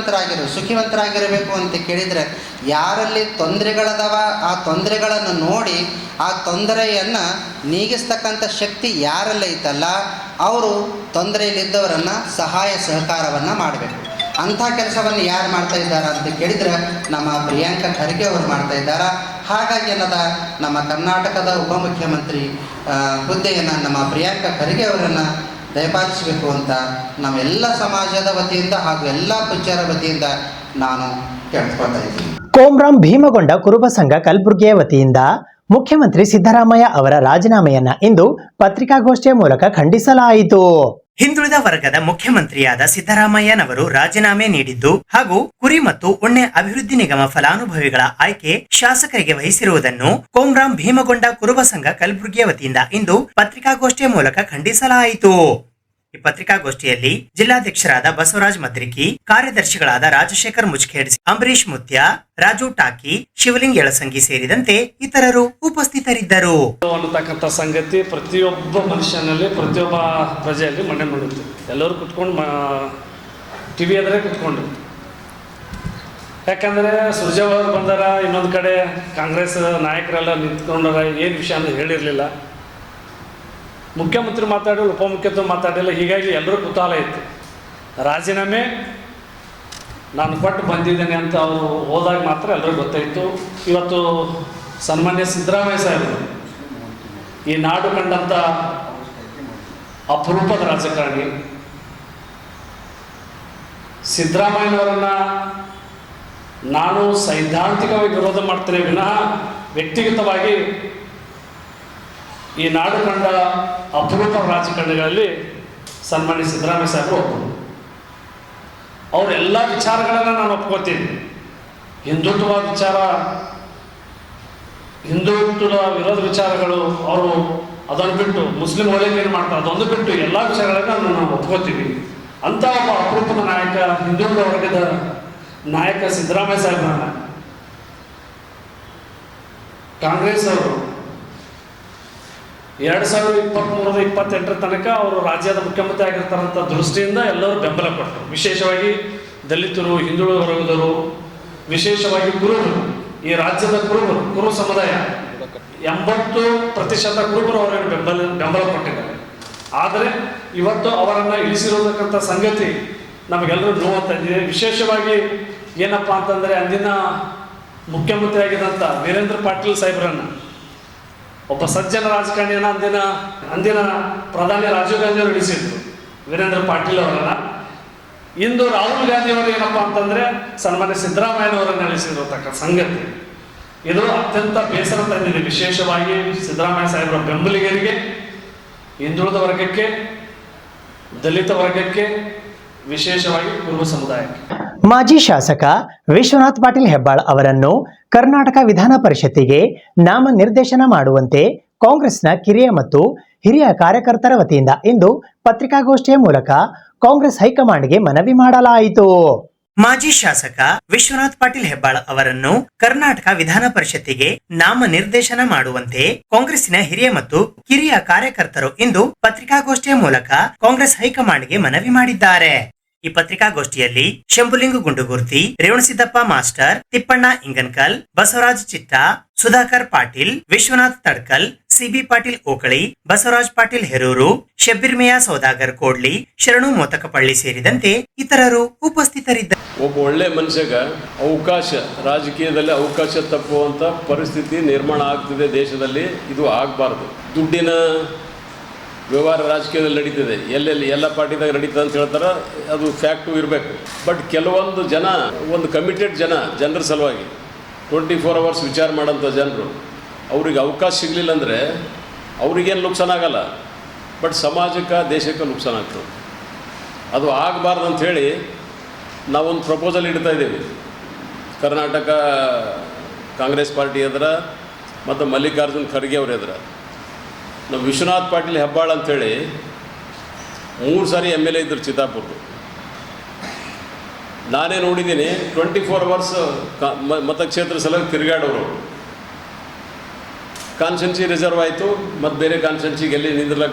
ಸುಖಿವಂತರಾಗಿರಬೇಕು ಅಂತ ಕೇಳಿದರೆ, ಯಾರಲ್ಲಿ ತೊಂದರೆಗಳದಾವ ಆ ತೊಂದರೆಗಳನ್ನು ನೋಡಿ ಆ ತೊಂದರೆಯನ್ನು ನೀಗಿಸ್ತಕ್ಕಂಥ ಶಕ್ತಿ ಯಾರೆಲ್ಲ ಐತಲ್ಲ, ಅವರು ತೊಂದರೆಯಲ್ಲಿದ್ದವರನ್ನು ಸಹಾಯ ಸಹಕಾರವನ್ನು ಮಾಡಬೇಕು. ಅಂಥ ಕೆಲಸವನ್ನು ಯಾರು ಮಾಡ್ತಾ ಇದ್ದಾರೆ ಅಂತ ಕೇಳಿದರೆ, ನಮ್ಮ ಪ್ರಿಯಾಂಕ ಖರ್ಗೆ ಅವರು ಮಾಡ್ತಾ ಇದ್ದಾರೆ. ಹಾಗಾಗಿ ಏನದ, ನಮ್ಮ ಕರ್ನಾಟಕದ ಉಪಮುಖ್ಯಮಂತ್ರಿ ಹುದ್ದೆಯನ್ನು ನಮ್ಮ ಪ್ರಿಯಾಂಕ ಖರ್ಗೆ ಅವರನ್ನು ದಯಪಾಲಿಸಬೇಕು ಅಂತ ನಾವೆಲ್ಲ ಸಮಾಜದ ವತಿಯಿಂದ ಹಾಗೂ ಎಲ್ಲ ಪಂಚಾಯರ ವತಿಯಿಂದ ನಾನು ಕೇಳ್ಕೊಳ್ತಾ ಇದ್ದೀನಿ. ಕೋಮ್ರಾಮ್ ಭೀಮಗೊಂಡ ಕುರುಬ ಸಂಘ ಕಲಬುರಗಿಯ ವತಿಯಿಂದ ಮುಖ್ಯಮಂತ್ರಿ ಸಿದ್ದರಾಮಯ್ಯ ಅವರ ರಾಜೀನಾಮೆಯನ್ನ ಇಂದು ಪತ್ರಿಕಾಗೋಷ್ಠಿಯ ಮೂಲಕ ಖಂಡಿಸಲಾಯಿತು. ಹಿಂದುಳಿದ ವರ್ಗದ ಮುಖ್ಯಮಂತ್ರಿಯಾದ ಸಿದ್ದರಾಮಯ್ಯನವರು ರಾಜೀನಾಮೆ ನೀಡಿದ್ದು ಹಾಗೂ ಕುರಿ ಮತ್ತು ಉಣ್ಣೆ ಅಭಿವೃದ್ಧಿ ನಿಗಮ ಫಲಾನುಭವಿಗಳ ಆಯ್ಕೆ ಶಾಸಕರಿಗೆ ವಹಿಸಿರುವುದನ್ನು ಕೋಮ್ರಾಮ್ ಭೀಮಗೊಂಡ ಕುರುಬ ಸಂಘ ಕಲಬುರಗಿಯ ವತಿಯಿಂದ ಇಂದು ಪತ್ರಿಕಾಗೋಷ್ಠಿಯ ಮೂಲಕ ಖಂಡಿಸಲಾಯಿತು. ಈ ಪತ್ರಿಕಾಗೋಷ್ಠಿಯಲ್ಲಿ ಜಿಲ್ಲಾಧ್ಯಕ್ಷರಾದ ಬಸವರಾಜ್ ಮದ್ರಿಕಿ, ಕಾರ್ಯದರ್ಶಿಗಳಾದ ರಾಜಶೇಖರ್ ಮುಚ್ಖೇಡ್, ಅಂಬರೀಶ್ ಮುತ್ಯ, ರಾಜು ಟಾಕಿ, ಶಿವಲಿಂಗ್ ಯಳಸಂಗಿ ಸೇರಿದಂತೆ ಇತರರು ಉಪಸ್ಥಿತರಿದ್ದರು. ಅನ್ನತಕ್ಕಂಥ ಸಂಗತಿ ಪ್ರತಿಯೊಬ್ಬ ಮನುಷ್ಯನಲ್ಲಿ, ಪ್ರತಿಯೊಬ್ಬ ಪ್ರಜೆಯಲ್ಲಿ ಮನೆ ಮಾಡುತ್ತೆ. ಎಲ್ಲರೂ ಕುತ್ಕೊಂಡು ಟಿವಿ ಎದುರೇ ಕುತ್ಕೊಂಡು, ಯಾಕಂದ್ರೆ ಸುರ್ಜೇವಾಲ ಬಂದಾರ, ಇನ್ನೊಂದು ಕಡೆ ಕಾಂಗ್ರೆಸ್ ನಾಯಕರೆಲ್ಲ ನಿಂತ್ಕೊಂಡಾರ, ಏನು ವಿಷಯ ಅಂತ ಹೇಳಿರಲಿಲ್ಲ. ಮುಖ್ಯಮಂತ್ರಿ ಮಾತಾಡಿಲ್ಲ, ಉಪಮುಖ್ಯಮಂತ್ರಿ ಮಾತಾಡಿಲ್ಲ. ಹೀಗಾಗಿ ಎಲ್ಲರೂ ಕುತೂಹಲ ಇತ್ತು. ರಾಜೀನಾಮೆ ನಾನು ಕೊಟ್ಟು ಬಂದಿದ್ದೇನೆ ಅಂತ ಅವರು ಹೋದಾಗ ಮಾತ್ರ ಎಲ್ಲರಿಗೂ ಗೊತ್ತಾಯಿತು. ಇವತ್ತು ಸನ್ಮಾನ್ಯ ಸಿದ್ದರಾಮಯ್ಯ ಸಾಹೇಬರು ಈ ನಾಡು ಕಂಡಂಥ ಅಪರೂಪದ ರಾಜಕಾರಣಿ ಸಿದ್ದರಾಮಯ್ಯನವರನ್ನು ನಾನು ಸೈದ್ಧಾಂತಿಕವಾಗಿ ವಿರೋಧ ಮಾಡ್ತೇನೆ ವಿನಃ ವ್ಯಕ್ತಿಗತವಾಗಿ ಈ ನಾಡು ಕಂಡ ಅಪರೂಪ ರಾಜಕಾರಣಿಗಳಲ್ಲಿ ಸನ್ಮಾನ್ಯ ಸಿದ್ದರಾಮಯ್ಯ ಸಾಹೇಬರು ಒಬ್ಬರು. ಅವರೆಲ್ಲ ವಿಚಾರಗಳನ್ನು ನಾನು ಒಪ್ಕೋತೀನಿ. ಹಿಂದುತ್ವ ವಿಚಾರ, ಹಿಂದುತ್ವದ ವಿರೋಧ ವಿಚಾರಗಳು ಅವರು ಅದನ್ನು ಬಿಟ್ಟು, ಮುಸ್ಲಿಂ ಒಳಗೇನು ಮಾಡ್ತಾರೆ ಅದೊಂದು ಬಿಟ್ಟು ಎಲ್ಲ ವಿಚಾರಗಳನ್ನು ನಾವು ಒಪ್ಕೋತೀವಿ. ಅಂಥ ಒಬ್ಬ ಅಪರೂಪದ ನಾಯಕ, ಹಿಂದುತ್ವ ವರ್ಗದ ನಾಯಕ ಸಿದ್ದರಾಮಯ್ಯ ಸಾಹೇಬ್ರನ್ನ ಕಾಂಗ್ರೆಸ್ ಅವರು 2023-28 ತನಕ ಅವರು ರಾಜ್ಯದ ಮುಖ್ಯಮಂತ್ರಿ ಆಗಿರ್ತಾರಂಥ ದೃಷ್ಟಿಯಿಂದ ಎಲ್ಲರೂ ಬೆಂಬಲ ಕೊಟ್ಟರು. ವಿಶೇಷವಾಗಿ ದಲಿತರು, ಹಿಂದುಳಿದ ವರ್ಗದವರು, ವಿಶೇಷವಾಗಿ ಕುರುಬರು, ಈ ರಾಜ್ಯದ ಕುರು ಸಮುದಾಯ 80% ಕುರುಬರು ಅವರನ್ನು ಬೆಂಬಲ ಕೊಟ್ಟಿದ್ದಾರೆ. ಆದರೆ ಇವತ್ತು ಅವರನ್ನು ಇಳಿಸಿರೋದಕ್ಕಂಥ ಸಂಗತಿ ನಮಗೆಲ್ಲರೂ ನೋವು ತಂದಿದೆ. ವಿಶೇಷವಾಗಿ ಏನಪ್ಪ ಅಂತಂದರೆ, ಅಂದಿನ ಮುಖ್ಯಮಂತ್ರಿ ಆಗಿದ್ದಂಥ ವೀರೇಂದ್ರ ಪಾಟೀಲ್ ಸಾಹೇಬ್ರನ್ನ, ಒಬ್ಬ ಸಜ್ಜನ ರಾಜಕಾರಣಿಯನ್ನ ಅಂದಿನ ಪ್ರಧಾನಿ ರಾಜೀವ್ ಗಾಂಧಿ ಅವರು ಇಳಿಸಿದ್ರು ವೀರೇಂದ್ರ ಪಾಟೀಲ್ ಅವರನ್ನ. ಇಂದು ರಾಹುಲ್ ಗಾಂಧಿ ಅವರು ಏನಪ್ಪ ಅಂತಂದ್ರೆ ಸನ್ಮಾನ್ಯ ಸಿದ್ದರಾಮಯ್ಯನವರನ್ನು ಇಳಿಸಿರತಕ್ಕ ಸಂಗತಿ ಇದು ಅತ್ಯಂತ ಬೇಸರ ತಂದಿದೆ. ವಿಶೇಷವಾಗಿ ಸಿದ್ದರಾಮಯ್ಯ ಸಾಹೇಬರ ಬೆಂಬಲಿಗರಿಗೆ, ಹಿಂದುಳಿದ ವರ್ಗಕ್ಕೆ, ದಲಿತ ವರ್ಗಕ್ಕೆ, ವಿಶೇಷವಾಗಿ ಕುರುಬ ಸಮುದಾಯಕ್ಕೆ. ಮಾಜಿ ಶಾಸಕ ವಿಶ್ವನಾಥ್ ಪಾಟೀಲ್ ಹೆಬ್ಬಾಳ್ ಅವರನ್ನು ಕರ್ನಾಟಕ ವಿಧಾನ ಪರಿಷತ್ತಿಗೆ ನಾಮನಿರ್ದೇಶನ ಮಾಡುವಂತೆ ಕಾಂಗ್ರೆಸ್ನ ಕಿರಿಯ ಮತ್ತು ಹಿರಿಯ ಕಾರ್ಯಕರ್ತರ ವತಿಯಿಂದ ಇಂದು ಪತ್ರಿಕಾಗೋಷ್ಠಿಯ ಮೂಲಕ ಕಾಂಗ್ರೆಸ್ ಹೈಕಮಾಂಡ್ಗೆ ಮನವಿ ಮಾಡಲಾಯಿತು. ಮಾಜಿ ಶಾಸಕ ವಿಶ್ವನಾಥ್ ಪಾಟೀಲ್ ಹೆಬ್ಬಾಳ್ ಅವರನ್ನು ಕರ್ನಾಟಕ ವಿಧಾನ ಪರಿಷತ್ತಿಗೆ ನಾಮನಿರ್ದೇಶನ ಮಾಡುವಂತೆ ಕಾಂಗ್ರೆಸ್ಸಿನ ಹಿರಿಯ ಮತ್ತು ಕಿರಿಯ ಕಾರ್ಯಕರ್ತರು ಇಂದು ಪತ್ರಿಕಾಗೋಷ್ಠಿಯ ಮೂಲಕ ಕಾಂಗ್ರೆಸ್ ಹೈಕಮಾಂಡ್ಗೆ ಮನವಿ ಮಾಡಿದ್ದಾರೆ. ಈ ಪತ್ರಿಕಾಗೋಷ್ಠಿಯಲ್ಲಿ ಶಂಭುಲಿಂಗ ಗುಂಡುಗುರ್ತಿ, ರೇವಣಸಿದ್ದಪ್ಪ ಮಾಸ್ಟರ್, ತಿಪ್ಪಣ್ಣ ಇಂಗನ್ಕಲ್, ಬಸವರಾಜ್ ಚಿಟ್ಟಾ, ಸುಧಾಕರ್ ಪಾಟೀಲ್, ವಿಶ್ವನಾಥ್ ತಡ್ಕಲ್, ಸಿಬಿ ಪಾಟೀಲ್ ಓಕಳಿ, ಬಸವರಾಜ್ ಪಾಟೀಲ್ ಹೆರೂರು, ಶಬ್ಬೀರ್ ಮಿಯಾ ಸೌದಾಗರ್ ಕೋಡ್ಲಿ, ಶರಣು ಮೋತಕಪಳ್ಳಿ ಸೇರಿದಂತೆ ಇತರರು ಉಪಸ್ಥಿತರಿದ್ದರು. ಒಬ್ಬ ಒಳ್ಳೆ ಮನುಷ್ಯಗ ರಾಜಕೀಯದಲ್ಲಿ ಅವಕಾಶ ತಪ್ಪುವಂತ ಪರಿಸ್ಥಿತಿ ನಿರ್ಮಾಣ ಆಗ್ತಿದೆ ದೇಶದಲ್ಲಿ. ಇದು ಆಗಬಾರ್ದು. ದುಡ್ಡಿನ ವ್ಯವಹಾರ ರಾಜಕೀಯದಲ್ಲಿ ನಡೀತಿದೆ, ಎಲ್ಲೆಲ್ಲಿ ಎಲ್ಲ ಪಾರ್ಟಿದಾಗ ನಡೀತದೆ ಅಂತ ಹೇಳ್ತಾರೆ, ಅದು ಫ್ಯಾಕ್ಟು ಇರಬೇಕು. ಬಟ್ ಕೆಲವೊಂದು ಜನ, ಒಂದು ಕಮಿಟೆಡ್ ಜನರ ಸಲುವಾಗಿ 24 hours ವಿಚಾರ ಮಾಡೋಂಥ ಜನರು, ಅವ್ರಿಗೆ ಅವಕಾಶ ಸಿಗಲಿಲ್ಲ ಅಂದರೆ ಅವ್ರಿಗೇನು ನುಕ್ಸಾನ ಆಗಲ್ಲ, ಬಟ್ ಸಮಾಜಕ್ಕೆ, ದೇಶಕ್ಕೆ ನುಕ್ಸಾನ ಆಗ್ತದೆ. ಅದು ಆಗಬಾರ್ದು ಅಂಥೇಳಿ ನಾವೊಂದು ಪ್ರಪೋಸಲ್ ಇಡ್ತಾ ಇದ್ದೀವಿ. ಕರ್ನಾಟಕ ಕಾಂಗ್ರೆಸ್ ಪಾರ್ಟಿ ಎದುರ ಮತ್ತು ಮಲ್ಲಿಕಾರ್ಜುನ್ ಖರ್ಗೆ ಅವ್ರ ಎದುರ. ನಮ್ಮ ವಿಶ್ವನಾಥ್ ಪಾಟೀಲ್ ಹೆಬ್ಬಾಳ್ ಅಂಥೇಳಿ 3 ಸಾರಿ MLA ಇದ್ದರು ಚಿತ್ತಾಪುರದು. ನಾನೇ ನೋಡಿದ್ದೀನಿ. 24 hours ಮತಕ್ಷೇತ್ರ ಸಲುವಾಗಿ ತಿರುಗಾಡೋರು. ಕಾನ್ಸ್ಟೆನ್ಸಿ ರಿಸರ್ವ್ ಆಯಿತು, ಮತ್ತು ಬೇರೆ ಕಾನ್ಸ್ಟೆನ್ಸಿಗೆ ಎಲ್ಲಿ ನಿಂದ್ರಲ್ಲ,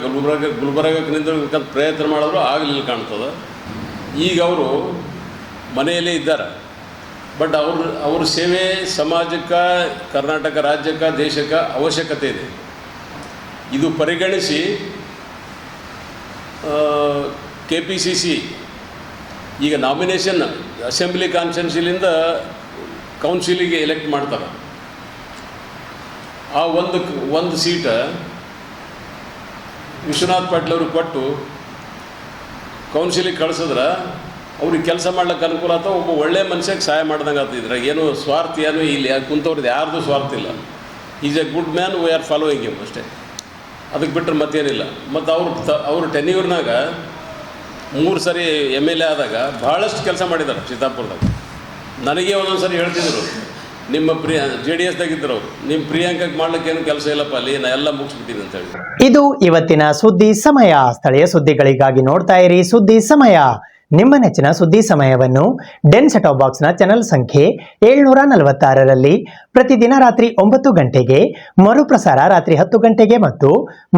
ಗುಲ್ಬರ್ಗಕ್ಕೆ ನಿಂದ್ರಬೇಕಂತ ಪ್ರಯತ್ನ ಮಾಡಿದ್ರು, ಆಗಲಿಲ್ಲ ಕಾಣ್ತದೆ. ಈಗ ಅವರು ಮನೆಯಲ್ಲೇ ಇದ್ದಾರೆ. ಬಟ್ ಅವ್ರ ಸೇವೆ ಸಮಾಜಕ್ಕೆ, ಕರ್ನಾಟಕ ರಾಜ್ಯಕ್ಕೆ, ದೇಶಕ್ಕೆ ಅವಶ್ಯಕತೆ ಇದೆ. ಇದು ಪರಿಗಣಿಸಿ KPCC ಈಗ ನಾಮಿನೇಷನ್ ಅಸೆಂಬ್ಲಿ ಕಾನ್ಸ್ಟೆನ್ಸಿಲಿಂದ ಕೌನ್ಸಿಲಿಗೆ ಎಲೆಕ್ಟ್ ಮಾಡ್ತಾರೆ. ಆ ಒಂದು ಸೀಟ ವಿಶ್ವನಾಥ್ ಪಾಟೀಲ್ ಅವ್ರಿಗೆ ಕೊಟ್ಟು ಕೌನ್ಸಿಲಿಗೆ ಕಳ್ಸಿದ್ರೆ ಅವ್ರಿಗೆ ಕೆಲಸ ಮಾಡ್ಲಿಕ್ಕೆ ಅನುಕೂಲ ಆತ, ಒಬ್ಬ ಒಳ್ಳೆ ಮನುಷ್ಯಗೆ ಸಹಾಯ ಮಾಡ್ದಂಗೆ ಆಗ್ತಿದ್ರೆ ಏನು ಸ್ವಾರ್ಥ ಏನೂ ಇಲ್ಲಿ ಕುಂತವ್ರದ್ದು ಯಾರ್ದು ಸ್ವಾರ್ಥ ಇಲ್ಲ. Is A good man, we are following him ಅಷ್ಟೇ, ಅದಕ್ಕೆ ಬಿಟ್ಟರೆ ಮತ್ತೇನಿಲ್ಲ. ಮತ್ತು ಅವ್ರ ಟೆನ್ಯೂರ್ನಾಗ 3 ಸರಿ MLA ಆದಾಗ ಭಾಳಷ್ಟು ಕೆಲಸ ಮಾಡಿದ್ದಾರೆ ಚಿತ್ತಾಪುರದಾಗ. ನನಗೆ ಒಂದೊಂದು ಸರಿ ಹೇಳ್ತಿದ್ರು, ನಿಮ್ಮ JDS ದಾಗಿದ್ದರು ಅವರು, ನಿಮ್ಮ ಪ್ರಿಯಾಂಕಕ್ಕೆ ಮಾಡ್ಲಿಕ್ಕೆ ಏನು ಕೆಲಸ ಇಲ್ಲಪ್ಪ ಅಲ್ಲಿ, ನಾ ಎಲ್ಲ ಮುಗಿಸ್ಬಿಟ್ಟಿನಿ ಅಂತ ಹೇಳಿ. ಇದು ಇವತ್ತಿನ ಸುದ್ದಿ ಸಮಯ. ಸ್ಥಳೀಯ ಸುದ್ದಿಗಳಿಗಾಗಿ ನೋಡ್ತಾ ಇರಿ ಸುದ್ದಿ ಸಮಯ. ನಿಮ್ಮ ನೆಚ್ಚಿನ ಸುದ್ದಿ ಸಮಯವನ್ನು ಡೆನ್ ಸೆಟ್ ಆಫ್ ಬಾಕ್ಸ್ನ ಚಾನೆಲ್ ಸಂಖ್ಯೆ 746ರಲ್ಲಿ ಪ್ರತಿದಿನ ರಾತ್ರಿ 9 ಗಂಟೆಗೆ, ಮರುಪ್ರಸಾರ ರಾತ್ರಿ 10 ಗಂಟೆಗೆ ಮತ್ತು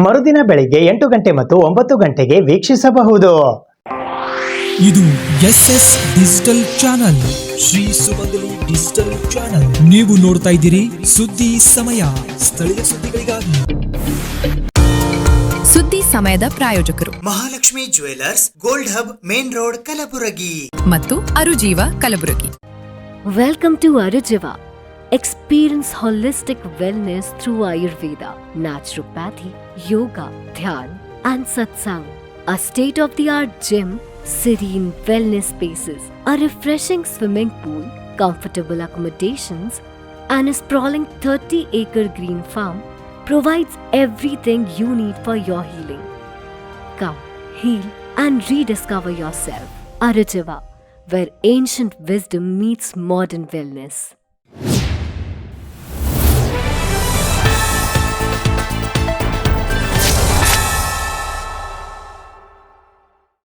ಮರುದಿನ ಬೆಳಿಗ್ಗೆ 8 ಗಂಟೆ ಮತ್ತು 9 ಗಂಟೆಗೆ ವೀಕ್ಷಿಸಬಹುದು. ಇದು SS ಡಿಜಿಟಲ್ ಚಾನಲ್, ಶ್ರೀ ಸುಮಂಗಲಿ ಡಿಜಿಟಲ್ ಚಾನಲ್. ನೀವು ನೋಡ್ತಾ ಇದ್ದೀರಿ ಸುದ್ದಿ ಸಮಯ, ಸ್ಥಳೀಯ ಸುದ್ದಿಗಳಿಗಾಗಿ. ಸುದ್ದಿ ಸಮಯದ ಪ್ರಾಯೋಜಕರು Mahalakshmi jewellers, gold hub, main road, Kalaburagi ಮತ್ತು ಅರುಜೀವ Kalaburagi. Welcome to Arujiva. Experience holistic wellness through Ayurveda, naturopathy, yoga, dhyan, and satsang. A state-of-the-art gym, serene wellness spaces, a refreshing swimming pool, comfortable accommodations, and a sprawling 30-acre green farm provides everything you need for your healing. Come, heal, and rediscover yourself. Arujiva, where ancient wisdom meets modern wellness.